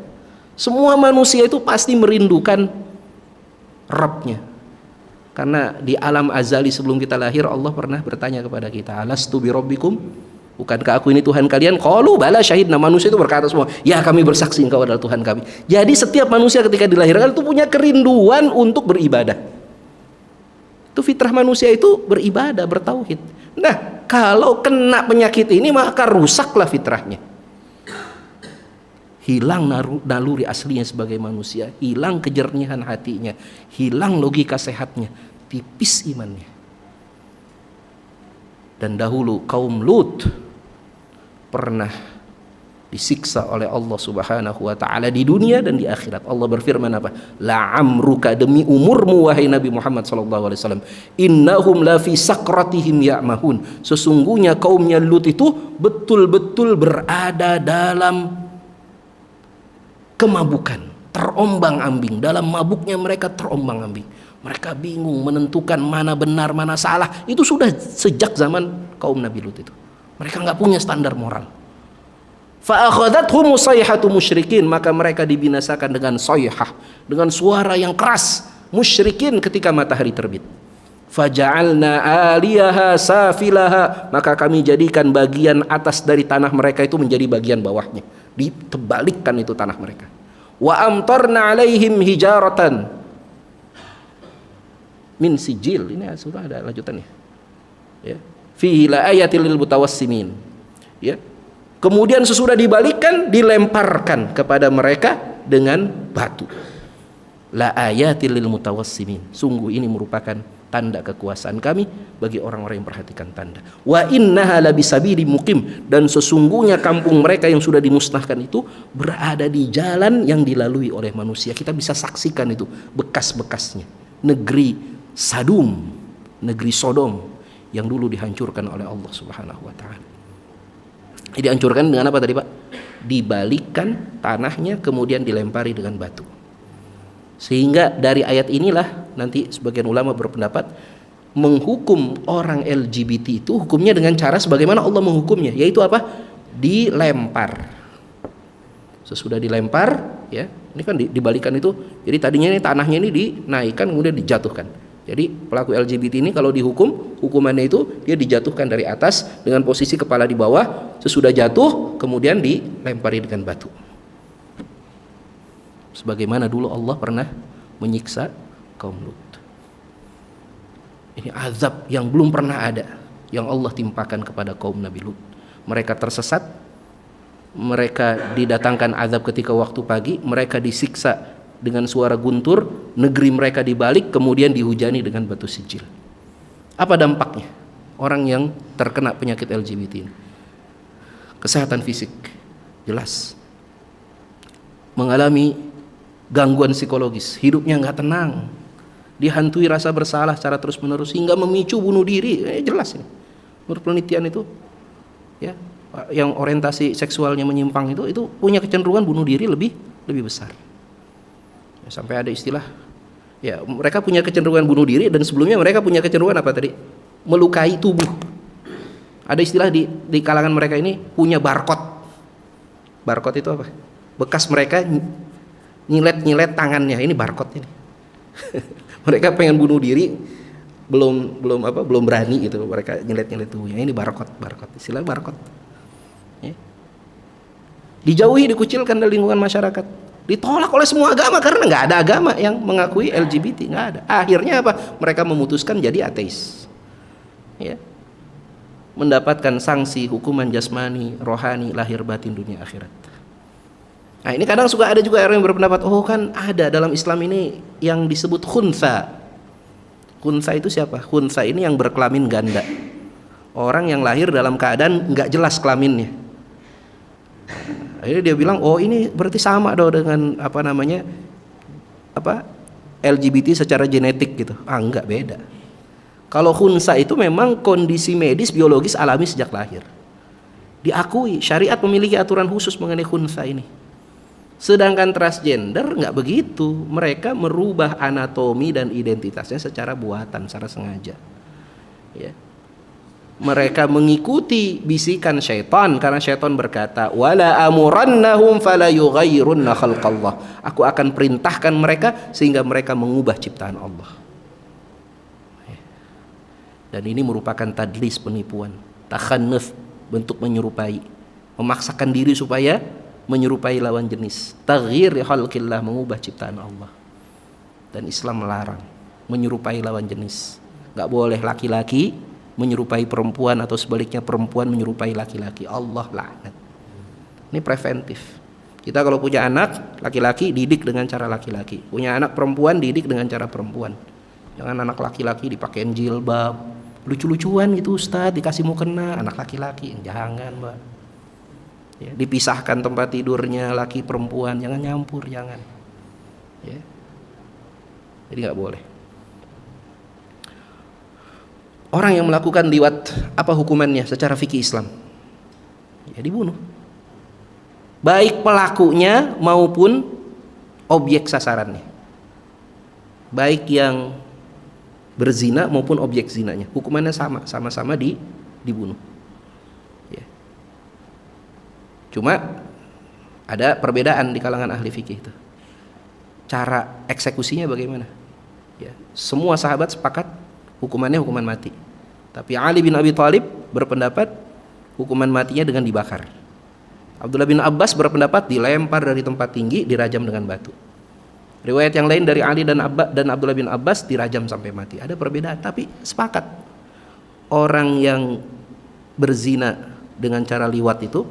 Semua manusia itu pasti merindukan Rabbnya. Karena di alam azali sebelum kita lahir, Allah pernah bertanya kepada kita, alastu bi rabbikum, bukankah aku ini Tuhan kalian? Qalu bala syahidna. Manusia itu berkata semua, ya kami bersaksi engkau adalah Tuhan kami. Jadi setiap manusia ketika dilahirkan itu punya kerinduan untuk beribadah. Itu fitrah manusia itu beribadah, bertauhid. Nah, kalau kena penyakit ini maka rusaklah fitrahnya. hilang naluri aslinya sebagai manusia, hilang kejernihan hatinya, hilang logika sehatnya, tipis imannya. Dan dahulu kaum Lut pernah disiksa oleh Allah Subhanahu wa taala di dunia dan di akhirat. Allah berfirman apa? La amruka, demi umurmu wahai Nabi Muhammad sallallahu alaihi wasallam, innahum la fi sakratihim ya'mahun. Sesungguhnya kaumnya Lut itu betul-betul berada dalam kemabukan, terombang-ambing. Dalam mabuknya mereka terombang-ambing. Mereka bingung menentukan mana benar, mana salah. Itu sudah sejak zaman kaum Nabi Lut itu. Mereka nggak punya standar moral. Fa'akhadhathum sayhatu musyrikin, maka mereka dibinasakan dengan sayhah, dengan suara yang keras musyrikin ketika matahari terbit. Faja'alna 'aliyaha safilaha, maka kami jadikan bagian atas dari tanah mereka itu menjadi bagian bawahnya, ditebalikkan itu tanah mereka. Wa amtarna 'alaihim hijaratan min sijil, ini sudah ada lanjutannya ya. Fihi la ayatil lil mutawassimin ya. Kemudian sesudah dibalikkan, dilemparkan kepada mereka dengan batu. La ayatil lil mutawassimin. Sungguh ini merupakan tanda kekuasaan kami bagi orang-orang yang perhatikan tanda. Wa innaha labisabili muqim, dan sesungguhnya kampung mereka yang sudah dimusnahkan itu berada di jalan yang dilalui oleh manusia. Kita bisa saksikan itu bekas-bekasnya. Negeri Sadum, negeri Sodom yang dulu dihancurkan oleh Allah Subhanahu wa taala. Dihancurkan dengan apa tadi Pak? Dibalikkan tanahnya, kemudian dilempari dengan batu. Sehingga dari ayat inilah nanti sebagian ulama berpendapat menghukum orang LGBT itu hukumnya dengan cara sebagaimana Allah menghukumnya, yaitu apa? Dilempar. Sesudah dilempar ya, ini kan dibalikan itu. Jadi tadinya ini tanahnya ini dinaikkan kemudian dijatuhkan. Jadi pelaku LGBT ini kalau dihukum, hukumannya itu dia dijatuhkan dari atas dengan posisi kepala di bawah. Sesudah jatuh kemudian dilempari dengan batu. Sebagaimana dulu Allah pernah menyiksa kaum Lut. Ini azab yang belum pernah ada yang Allah timpakan kepada kaum Nabi Lut. Mereka tersesat, mereka didatangkan azab ketika waktu pagi, mereka disiksa dengan suara guntur, negeri mereka dibalik, kemudian dihujani dengan batu sijil. Apa dampaknya? Orang yang terkena penyakit LGBT ini, kesehatan fisik jelas, mengalami gangguan psikologis, hidupnya nggak tenang, dihantui rasa bersalah secara terus menerus hingga memicu bunuh diri. Jelas ini, menurut penelitian itu, ya, yang orientasi seksualnya menyimpang itu punya kecenderungan bunuh diri lebih besar. Sampai ada istilah ya, mereka punya kecenderungan bunuh diri, dan sebelumnya mereka punya kecenderungan apa tadi? Melukai tubuh. Ada istilah di kalangan mereka ini punya barcode. Barcode itu apa? Bekas mereka nyilet tangannya, ini barcode ini. Mereka pengen bunuh diri belum berani gitu, mereka nyilet tubuhnya. Ini barcode. Istilah barcode. Ya. Dijauhi, dikucilkan dari lingkungan masyarakat. Ditolak oleh semua agama karena nggak ada agama yang mengakui LGBT, nggak ada. Akhirnya apa? Mereka memutuskan jadi ateis, ya, mendapatkan sanksi hukuman jasmani, rohani, lahir batin, dunia akhirat. Nah ini kadang suka ada juga orang yang berpendapat, oh kan ada dalam Islam ini yang disebut khunsa. Khunsa itu siapa? Khunsa ini yang berkelamin ganda, orang yang lahir dalam keadaan nggak jelas kelaminnya. Akhirnya dia bilang, oh ini berarti sama dong dengan LGBT secara genetik gitu. Enggak, beda. Kalau khunsa itu memang kondisi medis biologis alami sejak lahir, diakui, syariat memiliki aturan khusus mengenai khunsa ini. Sedangkan transgender nggak begitu, mereka merubah anatomi dan identitasnya secara buatan, secara sengaja. Ya. Mereka mengikuti bisikan syaitan karena syaitan berkata, wala amurannahum fala yughayyirunna khalqallah. Aku akan perintahkan mereka sehingga mereka mengubah ciptaan Allah. Dan ini merupakan tadlis, penipuan, takhannuf, bentuk menyerupai, memaksakan diri supaya menyerupai lawan jenis. Taghyir khalqillah, mengubah ciptaan Allah. Dan Islam melarang menyerupai lawan jenis. Enggak boleh laki-laki menyerupai perempuan atau sebaliknya perempuan menyerupai laki-laki. Allah laknat. Ini preventif. Kita kalau punya anak laki-laki, didik dengan cara laki-laki. Punya anak perempuan, didik dengan cara perempuan. Jangan anak laki-laki dipakein jilbab, lucu-lucuan gitu Ustadz, dikasih mukena. Anak laki-laki, jangan Mbak. Ya, dipisahkan tempat tidurnya laki perempuan, jangan nyampur, jangan. Ya. Jadi nggak boleh. Orang yang melakukan liwat, apa hukumannya secara fikih Islam? Ya dibunuh. Baik pelakunya maupun objek sasarannya. Baik yang berzina maupun objek zinanya, hukumannya sama-sama dibunuh. Ya. Cuma ada perbedaan di kalangan ahli fikih itu. Cara eksekusinya bagaimana? Ya. Semua sahabat sepakat hukumannya hukuman mati. Tapi Ali bin Abi Thalib berpendapat hukuman matinya dengan dibakar. Abdullah bin Abbas berpendapat dilempar dari tempat tinggi, dirajam dengan batu. Riwayat yang lain dari Ali dan Abdullah bin Abbas dirajam sampai mati. Ada perbedaan, tapi sepakat orang yang berzina dengan cara liwat itu,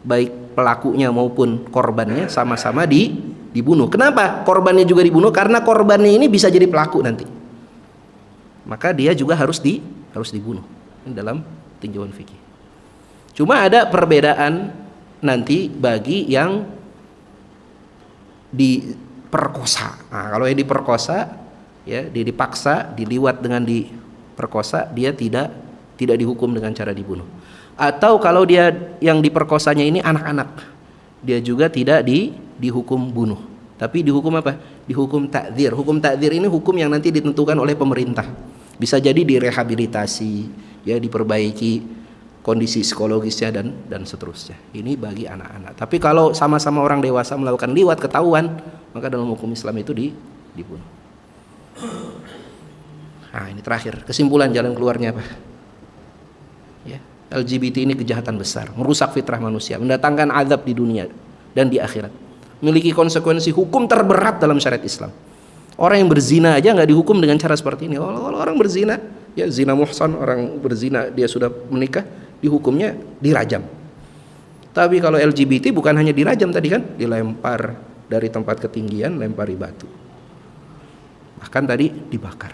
baik pelakunya maupun korbannya sama-sama dibunuh. Kenapa korbannya juga dibunuh? Karena korbannya ini bisa jadi pelaku nanti. Maka dia juga harus dibunuh. Ini dalam tinjauan fikih. Cuma ada perbedaan nanti bagi yang diperkosa. Nah, kalau yang diperkosa, ya, dia dipaksa, diliwat dengan diperkosa, dia tidak dihukum dengan cara dibunuh. Atau kalau dia yang diperkosanya ini anak-anak, dia juga tidak dihukum bunuh, tapi dihukum apa? Dihukum takdzir. Hukum takdzir ini hukum yang nanti ditentukan oleh pemerintah. Bisa jadi direhabilitasi, ya, diperbaiki kondisi psikologisnya dan seterusnya. Ini bagi anak-anak. Tapi kalau sama-sama orang dewasa melakukan liwat ketahuan, maka dalam hukum Islam itu dibunuh. Nah, ini terakhir, kesimpulan jalan keluarnya apa? Ya, LGBT ini kejahatan besar, merusak fitrah manusia, mendatangkan azab di dunia dan di akhirat. Memiliki konsekuensi hukum terberat dalam syariat Islam. Orang yang berzina aja nggak dihukum dengan cara seperti ini. Kalau orang berzina, ya zina muhsan, orang berzina dia sudah menikah, dihukumnya dirajam. Tapi kalau LGBT bukan hanya dirajam tadi kan, dilempar dari tempat ketinggian, lempari batu. Bahkan tadi dibakar.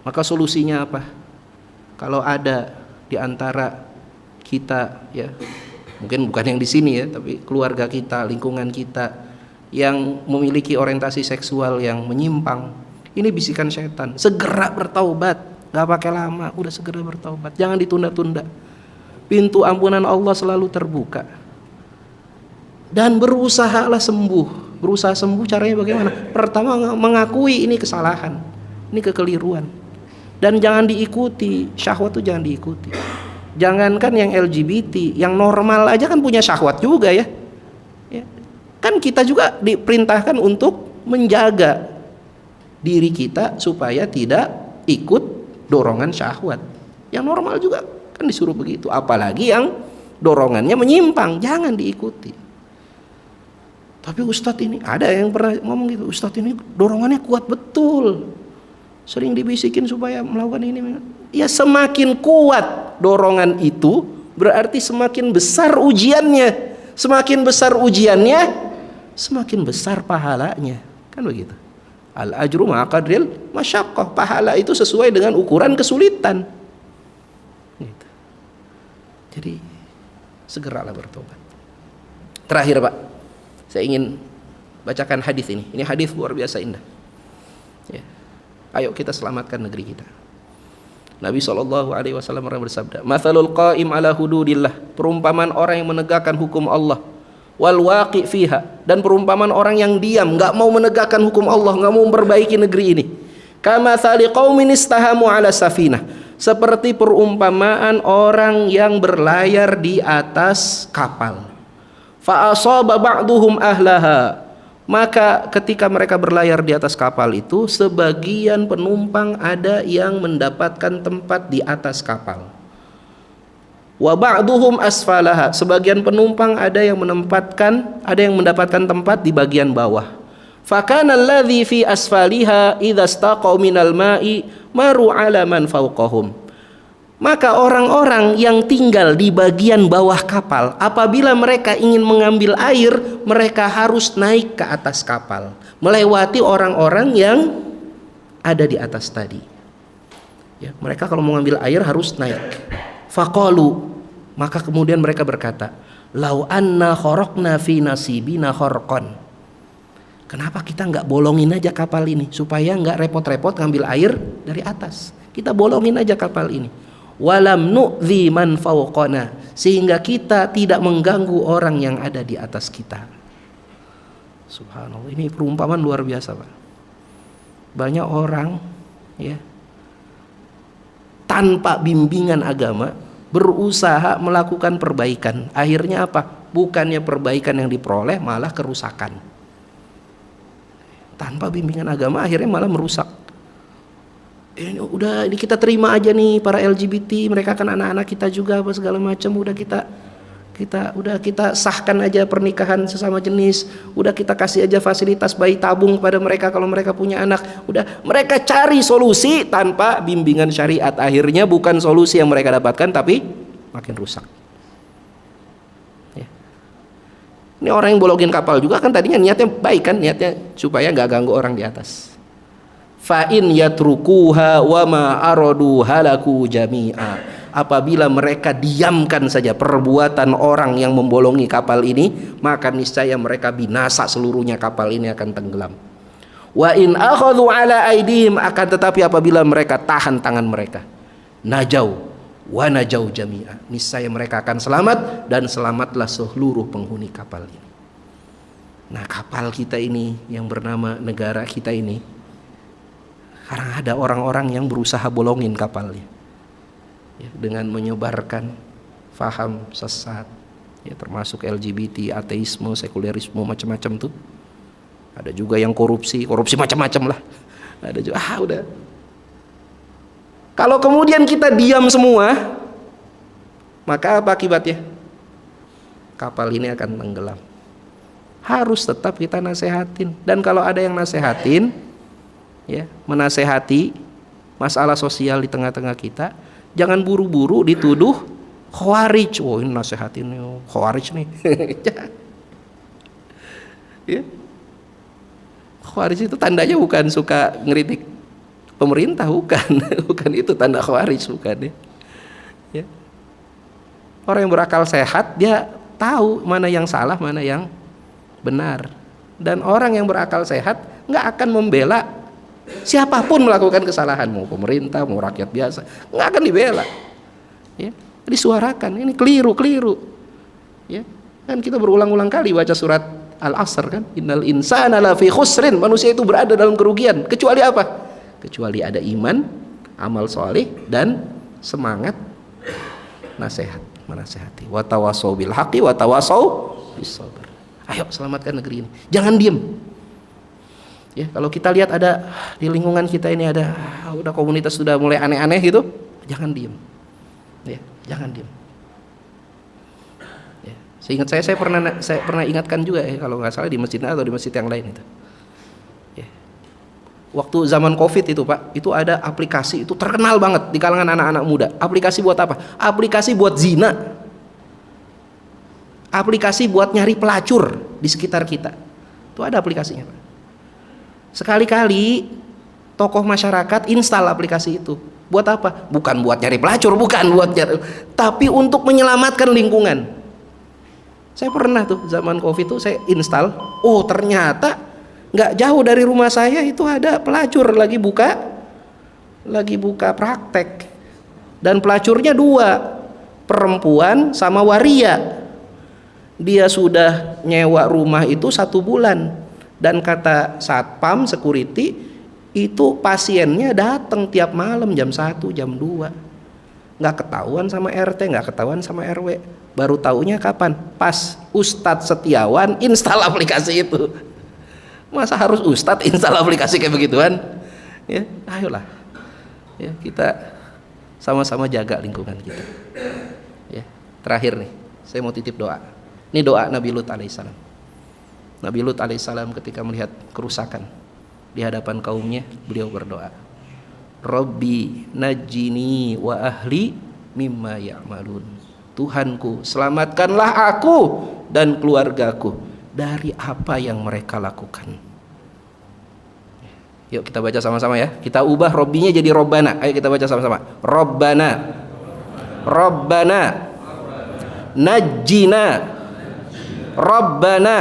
Maka solusinya apa? Kalau ada di antara kita, ya mungkin bukan yang di sini ya, tapi keluarga kita, lingkungan kita yang memiliki orientasi seksual yang menyimpang, ini bisikan setan. Segera bertaubat, gak pakai lama, udah segera bertaubat, jangan ditunda-tunda. Pintu ampunan Allah selalu terbuka. Dan berusahalah sembuh. Berusaha sembuh caranya bagaimana? Pertama, mengakui ini kesalahan, ini kekeliruan, dan jangan diikuti. Syahwat itu jangan diikuti. Jangankan yang LGBT, yang normal aja kan punya syahwat juga ya. Kan kita juga diperintahkan untuk menjaga diri kita supaya tidak ikut dorongan syahwat. Yang normal juga kan disuruh begitu. Apalagi yang dorongannya menyimpang, jangan diikuti. Tapi Ustadz ini, ada yang pernah ngomong gitu, Ustadz ini dorongannya kuat betul, sering dibisikin supaya melakukan ini. Ya semakin kuat dorongan itu, berarti semakin besar ujiannya. Semakin besar ujiannya, semakin besar pahalanya, kan begitu. Al ajru ma'a qadril masyaqqah, pahala itu sesuai dengan ukuran kesulitan. Gitu. Jadi segeralah bertobat. Terakhir Pak, saya ingin bacakan hadis ini. Ini hadis luar biasa indah. Ya. Ayo kita selamatkan negeri kita. Nabi SAW pernah bersabda, "Matsalul qa'im ala hududillah," perumpamaan orang yang menegakkan hukum Allah, wal waqi fiha, dan perumpamaan orang yang diam, enggak mau menegakkan hukum Allah, enggak mau memperbaiki negeri ini. Kama tsali qaumin istahamu ala safinah, seperti perumpamaan orang yang berlayar di atas kapal. Fa asaba ba'duhum ahlaha, maka ketika mereka berlayar di atas kapal itu, sebagian penumpang ada yang mendapatkan tempat di atas kapal. Wa ba'duhum asfalaha, sebagian penumpang ada yang mendapatkan tempat di bagian bawah. Fakana alladhi fi asfaliha idza istaqaw minal ma'i maru ala man fawqahum, Maka orang-orang yang tinggal di bagian bawah kapal, apabila mereka ingin mengambil air, mereka harus naik ke atas kapal, melewati orang-orang yang ada di atas tadi. Ya, mereka kalau mau ngambil air harus naik. Faqalu, maka kemudian mereka berkata, lau anna khorokna fi nasibina khorqan. Kenapa kita nggak bolongin aja kapal ini supaya nggak repot-repot ngambil air dari atas? Kita bolongin aja kapal ini. Walam nu'dhi man fawqana, sehingga kita tidak mengganggu orang yang ada di atas kita. Subhanallah, ini perumpamaan luar biasa, Pak. Banyak orang ya tanpa bimbingan agama berusaha melakukan perbaikan. Akhirnya apa? Bukannya perbaikan yang diperoleh, malah kerusakan. Tanpa bimbingan agama akhirnya malah merusak. Ini kita terima aja nih para LGBT, mereka kan anak-anak kita juga apa segala macam, udah kita sahkan aja pernikahan sesama jenis, udah kita kasih aja fasilitas bayi tabung pada mereka kalau mereka punya anak, udah mereka cari solusi tanpa bimbingan syariat, akhirnya bukan solusi yang mereka dapatkan tapi makin rusak. Ya. Ini orang yang bolongin kapal juga kan tadinya niatnya baik kan, niatnya supaya nggak ganggu orang di atas. Fa in yatrukuha wa ma aradu halaku jami'a. Apabila mereka diamkan saja perbuatan orang yang membolongi kapal ini, maka niscaya mereka binasa seluruhnya, kapal ini akan tenggelam. Wa in akhadhu ala aidihim, akan tetapi apabila mereka tahan tangan mereka, najau wa najau jami'a, niscaya mereka akan selamat dan selamatlah seluruh penghuni kapal ini. Nah, kapal kita ini yang bernama negara kita ini, karena ada orang-orang yang berusaha bolongin kapalnya ya, dengan menyebarkan faham sesat ya, termasuk LGBT, ateisme, sekulerisme, macam-macam tuh. Ada juga yang korupsi macam-macam lah. Ada juga udah. Kalau kemudian kita diam semua, maka apa akibatnya? Kapal ini akan tenggelam. Harus tetap kita nasehatin, dan kalau ada yang nasehatin ya, menasehati masalah sosial di tengah-tengah kita, jangan buru-buru dituduh khawarij. Oh, ini nasehatin khawarij nih. Ya. Khawarij itu tandanya bukan suka ngeritik pemerintah, bukan. Bukan itu tanda khawarij, bukan ya. Ya. Orang yang berakal sehat dia tahu mana yang salah, mana yang benar. Dan orang yang berakal sehat nggak akan membela siapapun melakukan kesalahan, mau pemerintah, mau rakyat biasa, nggak akan dibela. Ya, disuarakan ini keliru. Ya, kan kita berulang-ulang kali baca surat Al-Asr kan, innal insana lafi khusrin, manusia itu berada dalam kerugian, kecuali apa? Kecuali ada iman, amal soleh, dan semangat menasehati. Wa tawasau bil haqqi wa tawasau bis sabr. Ayo selamatkan negeri ini. Jangan diem. Ya, kalau kita lihat ada di lingkungan kita ini ada udah komunitas sudah mulai aneh-aneh gitu, jangan diem. Ya, jangan diem. Ya, seingat saya pernah ingatkan juga ya, kalau nggak salah di masjid atau di masjid yang lain itu. Ya. Waktu zaman Covid itu, Pak, itu ada aplikasi itu terkenal banget di kalangan anak-anak muda. Aplikasi buat apa? Aplikasi buat zina. Aplikasi buat nyari pelacur di sekitar kita. Itu ada aplikasinya, Pak. Sekali-kali tokoh masyarakat install aplikasi itu. Buat apa? Bukan buat nyari pelacur, tapi untuk menyelamatkan lingkungan. Saya pernah tuh zaman Covid tuh saya install. Oh, ternyata nggak jauh dari rumah saya itu ada pelacur lagi buka praktek. Dan pelacurnya 2, perempuan sama waria. Dia sudah nyewa rumah itu 1 bulan. Dan kata satpam security itu pasiennya datang tiap malam jam 1, jam 2. Nggak ketahuan sama RT, nggak ketahuan sama RW. Baru taunya kapan? Pas Ustadz Setiawan install aplikasi itu. Masa harus Ustadz install aplikasi kayak begituan? Ya, ayolah. Ya, kita sama-sama jaga lingkungan kita. Ya, terakhir nih, saya mau titip doa. Ini doa Nabi Lut alaihissalam. Nabi Lut alaihissalam ketika melihat kerusakan di hadapan kaumnya, beliau berdoa, Rabbi najjini wa ahli mimma ya'malun. Tuhanku, selamatkanlah aku dan keluargaku dari apa yang mereka lakukan. Yuk kita baca sama-sama ya. Kita ubah Robbinya jadi Robbana. Ayo kita baca sama-sama. Robbana, Robbana, Najjina, Robbana,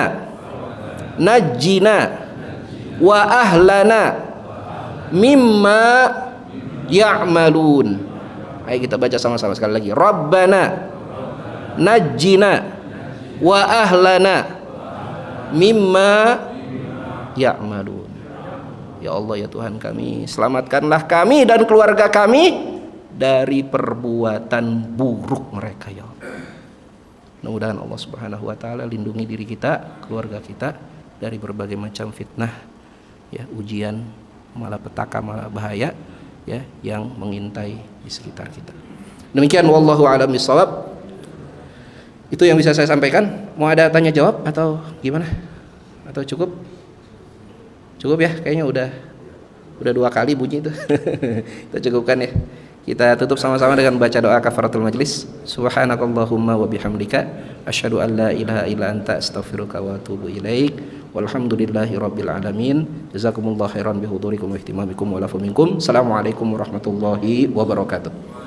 Najjina, wa ahlana, mimma ya'malun. Ayo kita baca sama-sama sekali lagi. Rabbana najjina wa ahlana mimma ya'malun. Ya Allah ya Tuhan kami, selamatkanlah kami dan keluarga kami dari perbuatan buruk mereka ya Allah. Mudah-mudahan Allah Subhanahu wa taala lindungi diri kita, keluarga kita dari berbagai macam fitnah, ya, ujian, malapetaka, bahaya ya yang mengintai di sekitar kita. Demikian wallahu a'lam bishawab. Itu yang bisa saya sampaikan. Mau ada tanya jawab atau gimana? Atau cukup? Cukup ya, kayaknya udah 2 kali bunyi itu. Kita cukupkan ya. Kita tutup sama-sama dengan baca doa kafaratul majlis. Subhanakallahumma wa bihamdika asyhadu an la ilaha illa anta astaghfiruka wa atubu ilaik. Walhamdulillahi rabbil alamin. Jazakumullahu khairan bihudurikum wa ihtimamikum wa lafu minkum. Assalamualaikum warahmatullahi wabarakatuh.